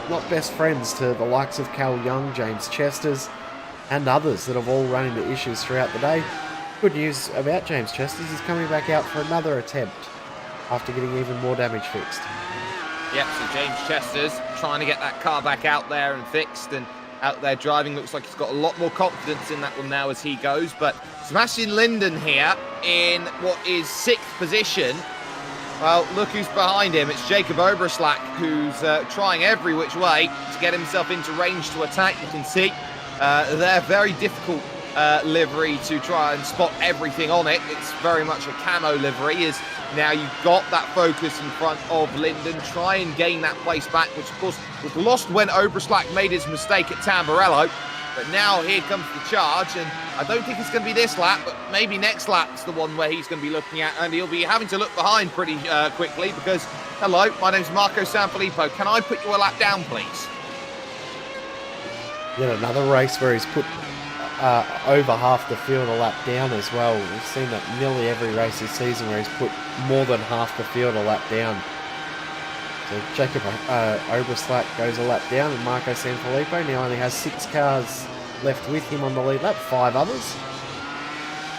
not best friends to the likes of Cal Young, James Chesters, and others that have all run into issues throughout the day. Good news about James Chesters, he's coming back out for another attempt after getting even more damage fixed. Yep, so James Chesters trying to get that car back out there and fixed and out there driving. Looks like he's got a lot more confidence in that one now as he goes. But Sebastian Linden here in what is 6th position. Well, look who's behind him. It's Jacob Oberslack, who's trying every which way to get himself into range to attack. You can see they're very difficult livery to try and spot everything on it. It's very much a camo livery. Is now you've got that focus in front of Linden. Try and gain that place back, which of course was lost when Oberslack made his mistake at Tamburello. But now here comes the charge, and I don't think it's going to be this lap, but maybe next lap's the one where he's going to be looking at, and he'll be having to look behind pretty quickly because, hello, my name's Marco Sanfilippo. Can I put you a lap down, please? Yet another race where he's put over half the field a lap down as well. We've seen that nearly every race this season where he's put more than half the field a lap down. So Jacob Oberslack goes a lap down, and Marco Sanfilippo now only has 6 cars left with him on the lead lap, 5 others.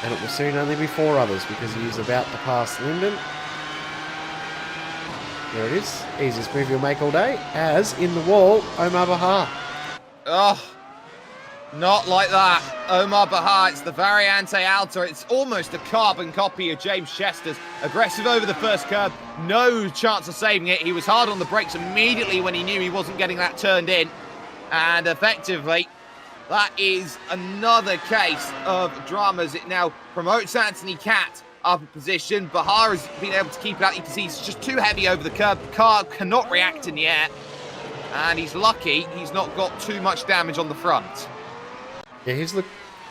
And it will soon only be 4 others because he is about to pass Linden. There it is. Easiest move you'll make all day. As in the wall, Omar Bahar. Oh, not like that. Omar Bahar, it's the Variante Alta. It's almost a carbon copy of James Chesters. Aggressive over the first curb. No chance of saving it. He was hard on the brakes immediately when he knew he wasn't getting that turned in. And effectively, that is another case of dramas. It now promotes Anthony Cat up a position. Bahar has been able to keep it out. You can see he's just too heavy over the curb. The car cannot react in the air. And he's lucky he's not got too much damage on the front. Yeah, his look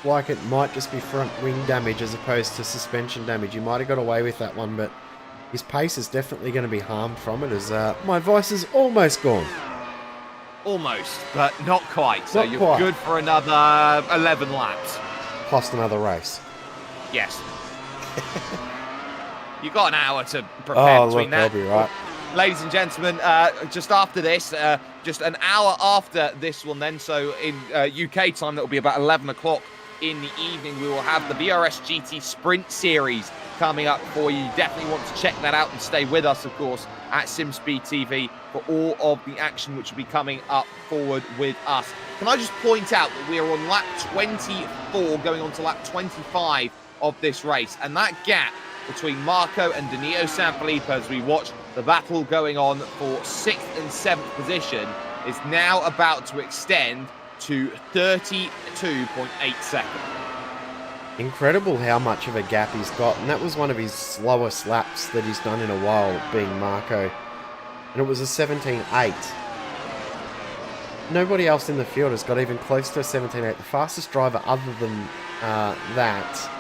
like it might just be front wing damage as opposed to suspension damage. He might have got away with that one, but his pace is definitely going to be harmed from it, as my voice is almost gone. Almost, but not quite. So Not you're quite. good for another 11 laps. Plus another race. Yes. You've got an hour to prepare between that. I'll be right. Ladies and gentlemen, just after this, just an hour after this one then, so in UK time, that will be about 11 o'clock in the evening, we will have the BRS GT Sprint Series coming up for you. You definitely want to check that out and stay with us, of course, at SimSpeed TV for all of the action which will be coming up forward with us. Can I just point out that we are on lap 24, going on to lap 25 of this race. And that gap between Marco and Danilo Sanfilippo, as we watch the battle going on for 6th and 7th position, is now about to extend to 32.8 seconds. Incredible how much of a gap he's got, and that was one of his slowest laps that he's done in a while, being Marco. And it was a 17.8. Nobody else in the field has got even close to a 17.8. The fastest driver other than that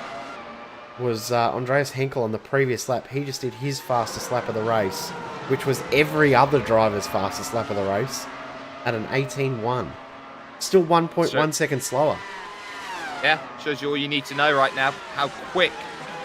was Andreas Henkel on the previous lap. He just did his fastest lap of the race, which was every other driver's fastest lap of the race, at an 18.1. Still 1.1 seconds slower. Yeah, shows you all you need to know right now, how quick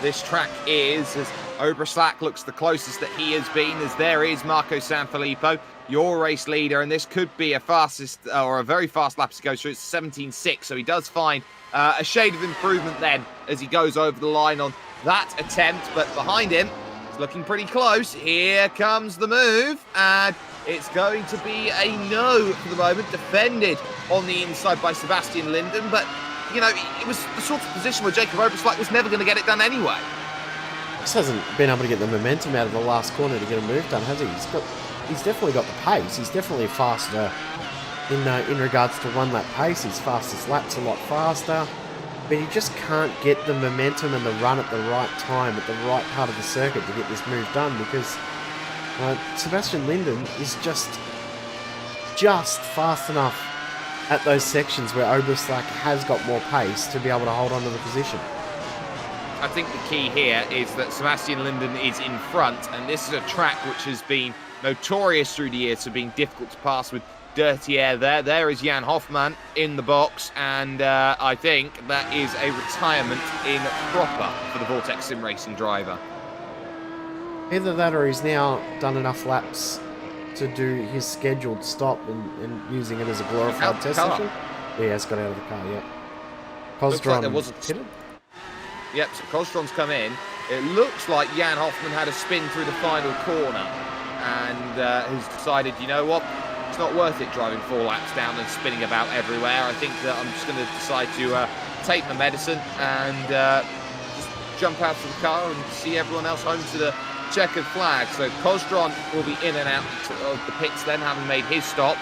this track is, as Oberslack looks the closest that he has been, as there is Marco Sanfilippo, your race leader, and this could be a fastest, or a very fast lap as he goes through. It's 17.6, so he does find a shade of improvement then as he goes over the line on that attempt, but behind him, it's looking pretty close. Here comes the move, and it's going to be a no for the moment, defended on the inside by Sebastian Linden, but, you know, it was the sort of position where Jacob Oberslack was never going to get it done anyway. Just hasn't been able to get the momentum out of the last corner to get a move done, has he? He's definitely got the pace. He's definitely faster in regards to one-lap pace. His fastest lap's a lot faster, but he just can't get the momentum and the run at the right time, at the right part of the circuit to get this move done, because Sebastian Linden is just fast enough at those sections where Oberslack has got more pace to be able to hold on to the position. I think the key here is that Sebastian Linden is in front, and this is a track which has been notorious through the years for being difficult to pass with dirty air there. There is Jan Hoffmann in the box, and I think that is a retirement in proper for the Vortex Sim Racing driver. Either that or he's now done enough laps to do his scheduled stop and using it as a glorified test session. Yeah, he has got out of the car, yeah. Looks like there was a hit. Yep, so Kostron's come in. It looks like Jan Hoffmann had a spin through the final corner and has decided, you know what, it's not worth it driving 4 laps down and spinning about everywhere. I think that I'm just going to decide to take my medicine and just jump out of the car and see everyone else home to the checkered flag. So Kostron will be in and out of the pits then, having made his stop.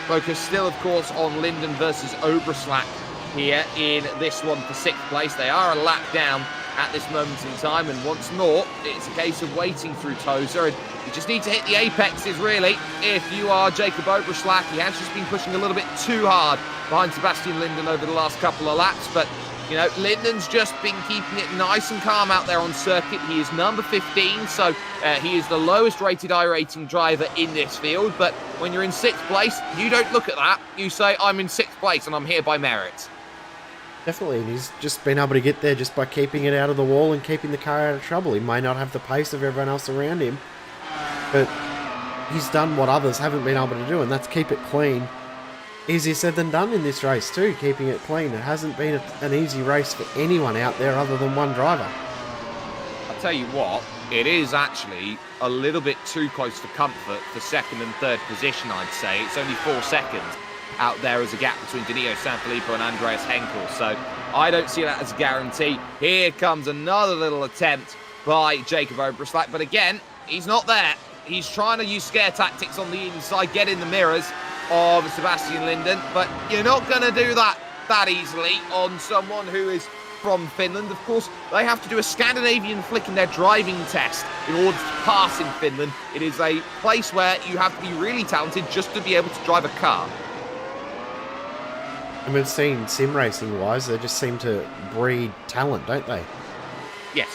Focus still, of course, on Linden versus Oberslack here in this one for 6th place. They are a lap down at this moment in time, and once more it's a case of waiting through Tozer, and you just need to hit the apexes really if you are Jacob Oberslack. He has just been pushing a little bit too hard behind Sebastian Linden over the last couple of laps, but you know, Linden's just been keeping it nice and calm out there on circuit. He is number 15, so he is the lowest rated iRacing driver in this field, but when you're in 6th place, you don't look at that. You say, I'm in 6th place and I'm here by merit. Definitely, and he's just been able to get there just by keeping it out of the wall and keeping the car out of trouble. He may not have the pace of everyone else around him, but he's done what others haven't been able to do, and that's keep it clean. Easier said than done in this race too, keeping it clean. It hasn't been an easy race for anyone out there other than one driver. I'll tell you what, it is actually a little bit too close for comfort for 2nd and 3rd position, I'd say. It's only 4 seconds out there as a gap between Danilo Sanfilippo and Andreas Henkel, so I don't see that as a guarantee. Here comes another little attempt by Jacob Oberslack, but again, he's not there. He's trying to use scare tactics on the inside, get in the mirrors of Sebastian Linden, but you're not going to do that easily on someone who is from Finland. Of course, they have to do a Scandinavian flick in their driving test in order to pass in Finland. It is a place where you have to be really talented just to be able to drive a car. And we've seen sim racing wise, they just seem to breed talent, don't they? Yes.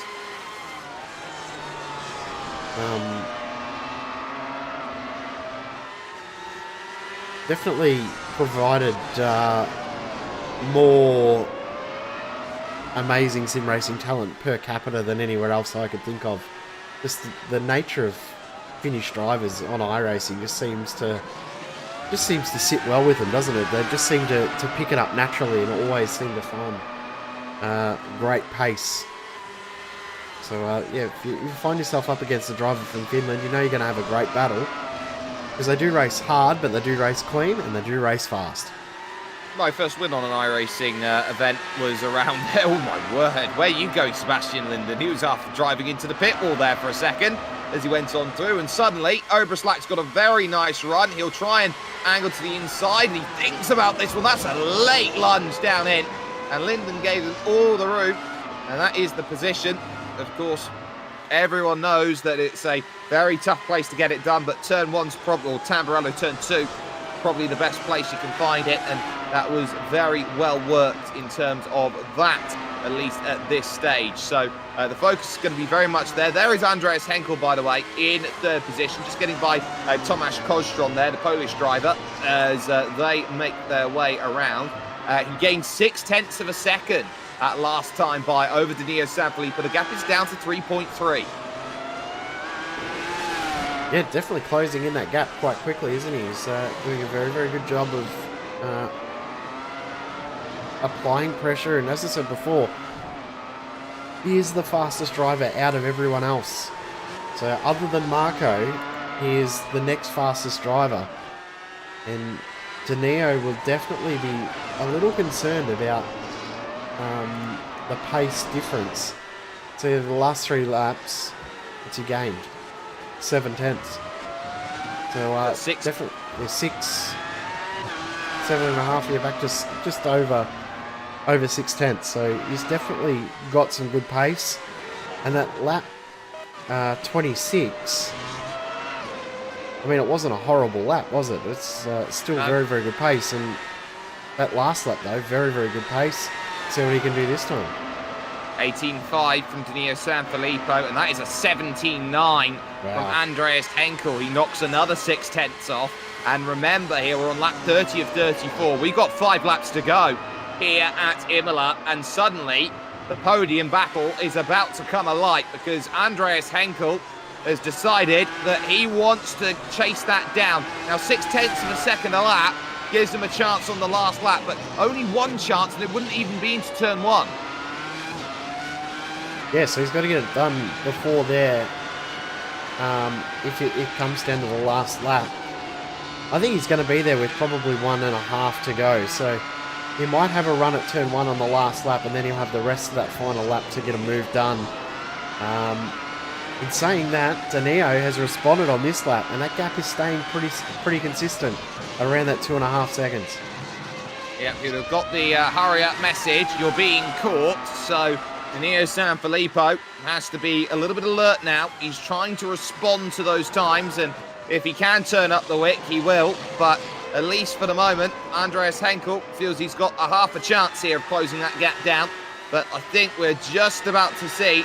Definitely provided more amazing sim racing talent per capita than anywhere else I could think of. Just the nature of Finnish drivers on iRacing just seems to sit well with them, doesn't it? They just seem to pick it up naturally and always seem to find great pace. So yeah, if you find yourself up against a driver from Finland, you know you're going to have a great battle. Because they do race hard, but they do race clean, and they do race fast. my first win on an iRacing event was around there. Oh my word, where you going, Sebastian Linden? He was after driving into the pit wall there for a second as he went on through, and suddenly Oberslak's got a very nice run. He'll try and angle to the inside, and he thinks about this one. That's a late lunge down in, and Linden gave them all the room, and that is the position. Of course, everyone knows that it's a very tough place to get it done, but turn one's probably, or Tamburello turn 2, probably the best place you can find it, and that was very well worked in terms of that, at least at this stage. So the focus is going to be very much there. There is Andreas Henkel, by the way, in third position, just getting by Tomasz Kozstron there, the Polish driver, as they make their way around. He gained 0.6 of a second at last time by over Danilo Sanfilippo, but the gap is down to 3.3. Yeah, definitely closing in that gap quite quickly, isn't he? He's doing a very, very good job of applying pressure, and as I said before, he is the fastest driver out of everyone else. So other than Marco, he is the next fastest driver, and Danilo will definitely be a little concerned about the pace difference. So the last 3 laps, what's he gained? 0.7. So six. definitely 6, 7.5. Yeah, back just over 0.6. So he's definitely got some good pace, and that lap 26. I mean, it wasn't a horrible lap, was it? It's still very, very good pace, and that last lap though, very, very good pace. See what he can do this time. 18.5 from Danilo Sanfilippo, and that is a 17.9 from Andreas Henkel. He knocks another 0.6 off. And remember, here we're on lap 30 of 34. We've got 5 laps to go here at Imola, and suddenly the podium battle is about to come alight, because Andreas Henkel has decided that he wants to chase that down. Now, 0.6 of a second a lap gives him a chance on the last lap, but only one chance, and it wouldn't even be into turn 1. Yeah, so he's got to get it done before there. If it comes down to the last lap, I think he's going to be there with probably 1.5 to go. So he might have a run at turn 1 on the last lap, and then he'll have the rest of that final lap to get a move done. In saying that, Danilo has responded on this lap, and that gap is staying pretty consistent around that 2.5 seconds. Yeah, you'd have got the hurry up message. You're being caught, so Danilo Sanfilippo has to be a little bit alert now. He's trying to respond to those times, and if he can turn up the wick, he will. But at least for the moment, Andreas Henkel feels he's got a half a chance here of closing that gap down. But I think we're just about to see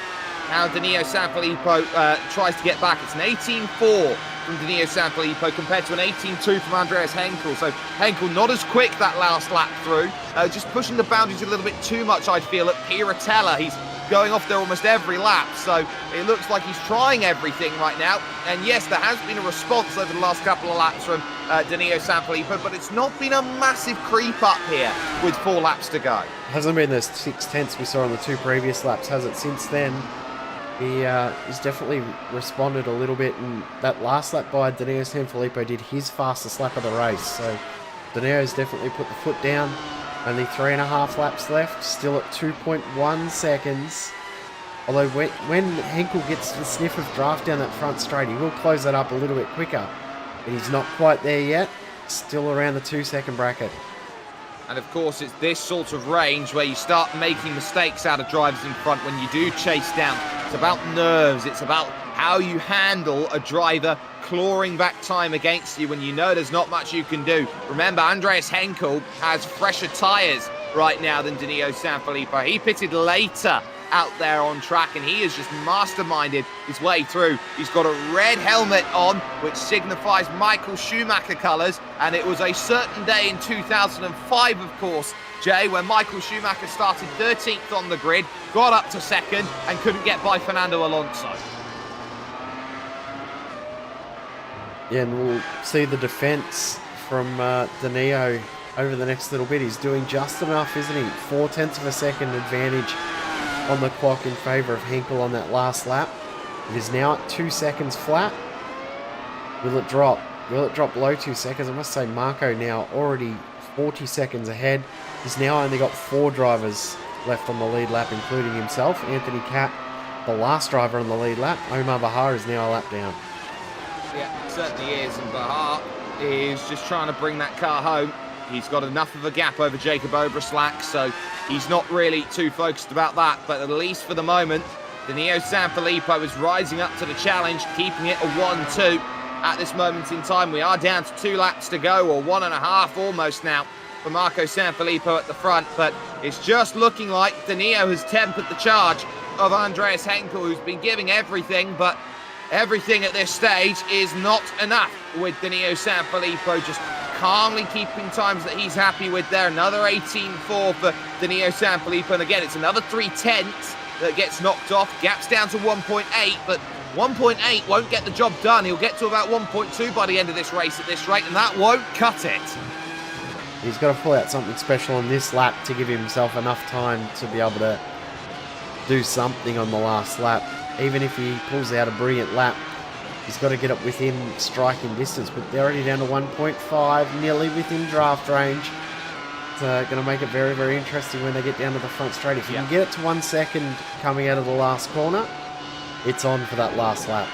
how Danilo Sanfilippo tries to get back. It's an 18.4 from Danilo Sanfilippo compared to an 18.2 from Andreas Henkel. So Henkel not as quick that last lap through, just pushing the boundaries a little bit too much, I'd feel, at Piratella. He's going off there almost every lap, so it looks like he's trying everything right now. And yes, there has been a response over the last couple of laps from Danilo Sanfilippo, but it's not been a massive creep up here with 4 laps to go. Hasn't been those 0.6 we saw on the 2 previous laps, has it? Since then, he's definitely responded a little bit, and that last lap by Danilo Sanfilippo did his fastest lap of the race. So Danilo's definitely put the foot down. Only 3.5 laps left, still at 2.1 seconds. Although when Henkel gets the sniff of draft down that front straight, he will close that up a little bit quicker. But he's not quite there yet, still around the 2-second bracket. And of course, it's this sort of range where you start making mistakes out of drivers in front when you do chase down. It's about nerves. It's about how you handle a driver clawing back time against you when you know there's not much you can do. Remember, Andreas Henkel has fresher tyres right now than Danilo Sanfilippo. He pitted later out there on track, and he has just masterminded his way through. He's got a red helmet on, which signifies Michael Schumacher colours, and it was a certain day in 2005, of course, Jay, when Michael Schumacher started 13th on the grid, got up to 2nd, and couldn't get by Fernando Alonso. Yeah, and we'll see the defence from Danilo over the next little bit. He's doing just enough, isn't he? 0.4 of a second advantage on the clock in favour of Henkel on that last lap. It is now at 2 seconds flat. Will it drop? Will it drop below 2 seconds? I must say Marco now already 40 seconds ahead. He's now only got 4 drivers left on the lead lap, including himself. Anthony Catt, the last driver on the lead lap. Omar Bahar is now a lap down. Yeah, it certainly is, and Bahar is just trying to bring that car home. He's got enough of a gap over Jacob Obraslak, so he's not really too focused about that, but at least for the moment, Danilo Sanfilippo is rising up to the challenge, keeping it a 1-2 at this moment in time. We are down to 2 laps to go, or 1.5 almost now, for Marco Sanfilippo at the front, but it's just looking like Danilo has tempered the charge of Andreas Henkel, who's been giving everything, but everything at this stage is not enough, with Danilo Sanfilippo just calmly keeping times that he's happy with there. Another 18.4 for Danilo Sanfilippo, and again, it's another 3/10 that gets knocked off. Gap's down to 1.8, but 1.8 won't get the job done. He'll get to about 1.2 by the end of this race at this rate, and that won't cut it. He's got to pull out something special on this lap to give himself enough time to be able to do something on the last lap. Even if he pulls out a brilliant lap, he's got to get up within striking distance, but they're already down to 1.5, nearly within draft range. It's going to make it very, very interesting when they get down to the front straight. If you can get it to 1 second coming out of the last corner, it's on for that last lap.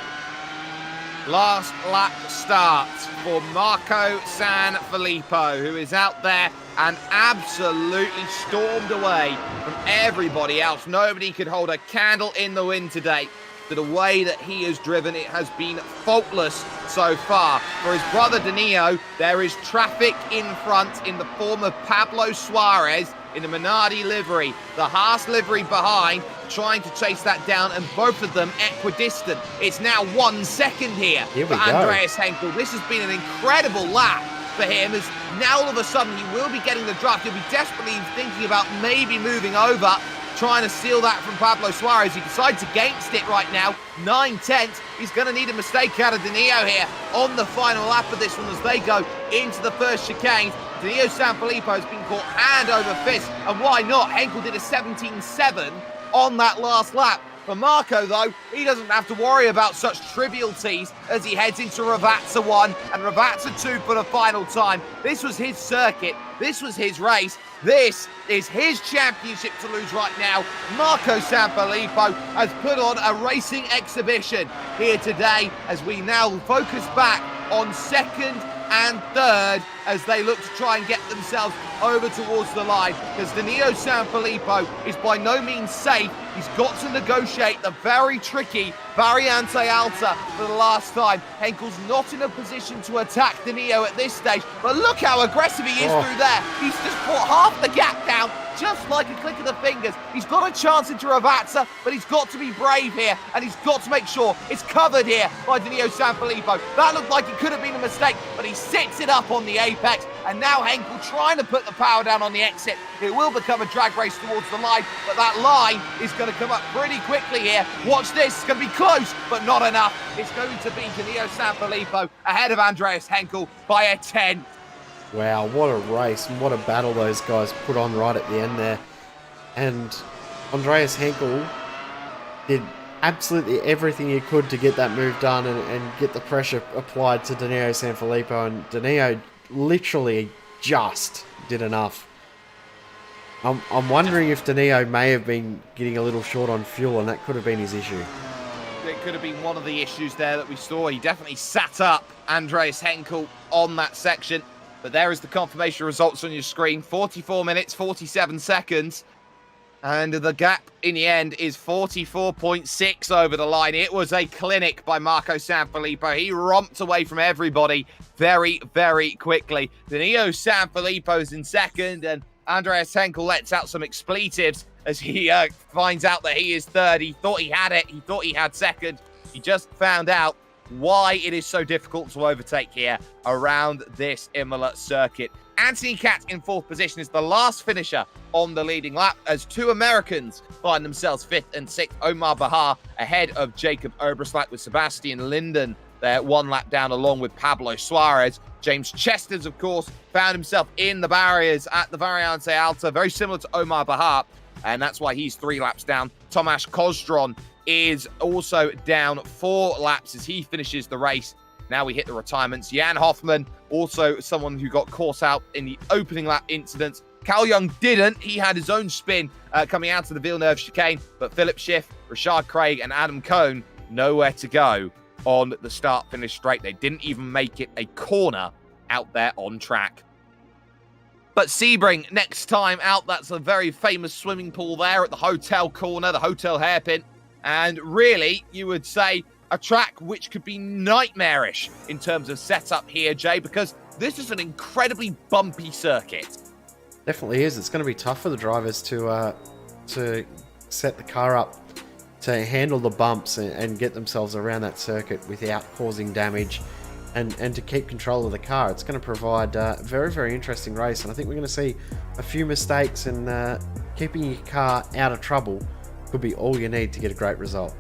Last lap starts for Marco Sanfilippo, who is out there and absolutely stormed away from everybody else. Nobody could hold a candle in the wind today. To the way that he has driven, it has been faultless so far. For his brother Danilo, there is traffic in front in the form of Pablo Suarez in the Minardi livery, the Haas livery behind, trying to chase that down, and both of them equidistant. It's now 1 second here for Andreas Henkel. This has been an incredible lap for him, as now all of a sudden he will be getting the draft. He'll be desperately thinking about maybe moving over, trying to steal that from Pablo Suarez. He decides against it right now. 9/10. He's going to need a mistake out of Danilo here on the final lap of this one as they go into the first chicane. Danilo Sanfilippo has been caught hand over fist, and why not? Henkel did a 17.7 on that last lap. For Marco, though, he doesn't have to worry about such trivialties as he heads into Ravazza 1 and Ravazza 2 for the final time. This was his circuit. This was his race. This is his championship to lose right now. Marco Sanfilippo has put on a racing exhibition here today as we now focus back on second and third as they look to try and get themselves over towards the line, because Danilo Sanfilippo is by no means safe. He's got to negotiate the very tricky Variante Alta for the last time. Henkel's not in a position to attack Danilo at this stage, but look how aggressive he is through there. He's just brought half the gap down, just like a click of the fingers. He's got a chance into Ravazza, but he's got to be brave here, and he's got to make sure it's covered here by Danilo Sanfilippo. That looked like it could have been a mistake, but he sets it up on the apex, and now Henkel trying to put the power down on the exit. It will become a drag race towards the line, but that line is going to come up pretty quickly here. Watch this, it's going to be close, but not enough. It's going to be Danilo Sanfilippo ahead of Andreas Henkel by a 10. Wow, what a race and what a battle those guys put on right at the end there. And Andreas Henkel did absolutely everything he could to get that move done and get the pressure applied to Danilo Sanfilippo, and Danilo literally just did enough. I'm wondering if Danilo may have been getting a little short on fuel, and that could have been his issue. It could have been one of the issues there that we saw. He definitely sat up Andreas Henkel on that section. But there is the confirmation results on your screen. 44 minutes, 47 seconds. And the gap in the end is 44.6 over the line. It was a clinic by Marco Sanfilippo. He romped away from everybody very, very quickly. Danilo Sanfilippo's in second, and Andreas Henkel lets out some expletives as he finds out that he is third. He thought he had it. He thought he had second. He just found out why it is so difficult to overtake here around this Imola circuit. Anthony Catt in fourth position is the last finisher on the leading lap, as two Americans find themselves fifth and sixth. Omar Bahar ahead of Jacob Obraslak, with Sebastian Linden there 1 lap down along with Pablo Suarez. James Chesters, of course, found himself in the barriers at the Variante Alta, very similar to Omar Bahar, and that's why he's 3 laps down. Tomasz Kozdron is also down 4 laps as he finishes the race Now we hit the retirements. Jan Hoffman, also someone who got caught out in the opening lap incident. Cal Young didn't. He had his own spin coming out of the Villeneuve chicane, but Philip Schiff, Rashad Craig, and Adam Cohn nowhere to go on the start-finish straight. They didn't even make it a corner out there on track. But Sebring, next time out, that's a very famous swimming pool there at the hotel corner, the hotel hairpin. And really, you would say a track which could be nightmarish in terms of setup here, Jay, because this is an incredibly bumpy circuit. Definitely is. It's going to be tough for the drivers to set the car up to handle the bumps and get themselves around that circuit without causing damage and to keep control of the car. It's going to provide a very, very interesting race, and I think we're going to see a few mistakes, and keeping your car out of trouble could be all you need to get a great result.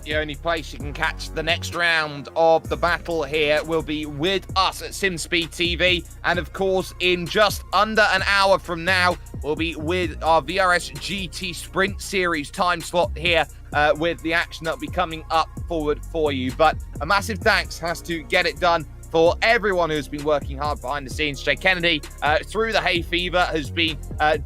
The only place you can catch the next round of the battle here will be with us at SimSpeed TV. And of course, in just under an hour from now, we'll be with our VRS GT Sprint Series time slot here with the action that'll be coming up forward for you. But a massive thanks has to get it done for everyone who's been working hard behind the scenes. Jay Kennedy, through the hay fever, has been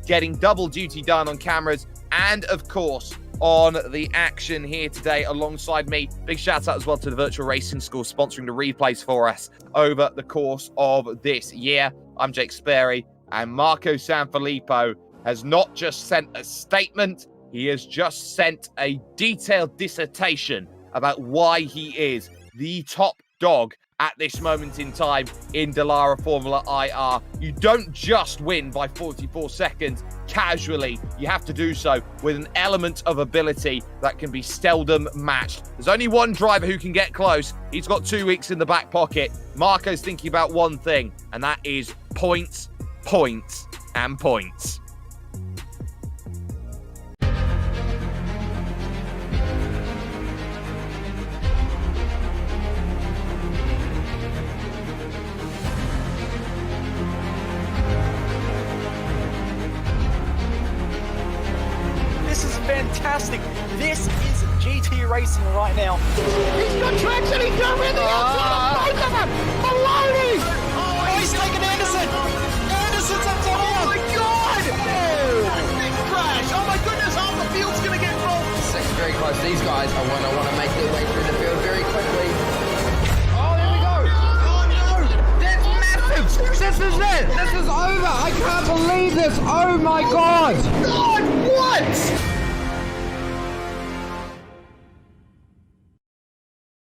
getting double duty done on cameras and, of course, on the action here today alongside me. Big shout out as well to the Virtual Racing School sponsoring the replays for us over the course of this year. I'm Jake Sperry, and Marco Sanfilippo has not just sent a statement, he has just sent a detailed dissertation about why he is the top dog at this moment in time in Dallara Formula IR. You don't just win by 44 seconds casually. You have to do so with an element of ability that can be seldom matched. There's only one driver who can get close. He's got 2 weeks in the back pocket. Marco's thinking about one thing, and that is points, points, and points. Fantastic. This is GT racing right now. He's got traction, he's got really outside of both of them! Maloney! Oh, he's taking Anderson. Anderson's up to him. Oh my god! Big crash! Oh my goodness, half the field's gonna get rolled! Second very close. These guys I want to make their way through the field very quickly. Oh, there we go. Oh no! That's massive. This is it. This is over. I can't believe this. Oh my god. God, what?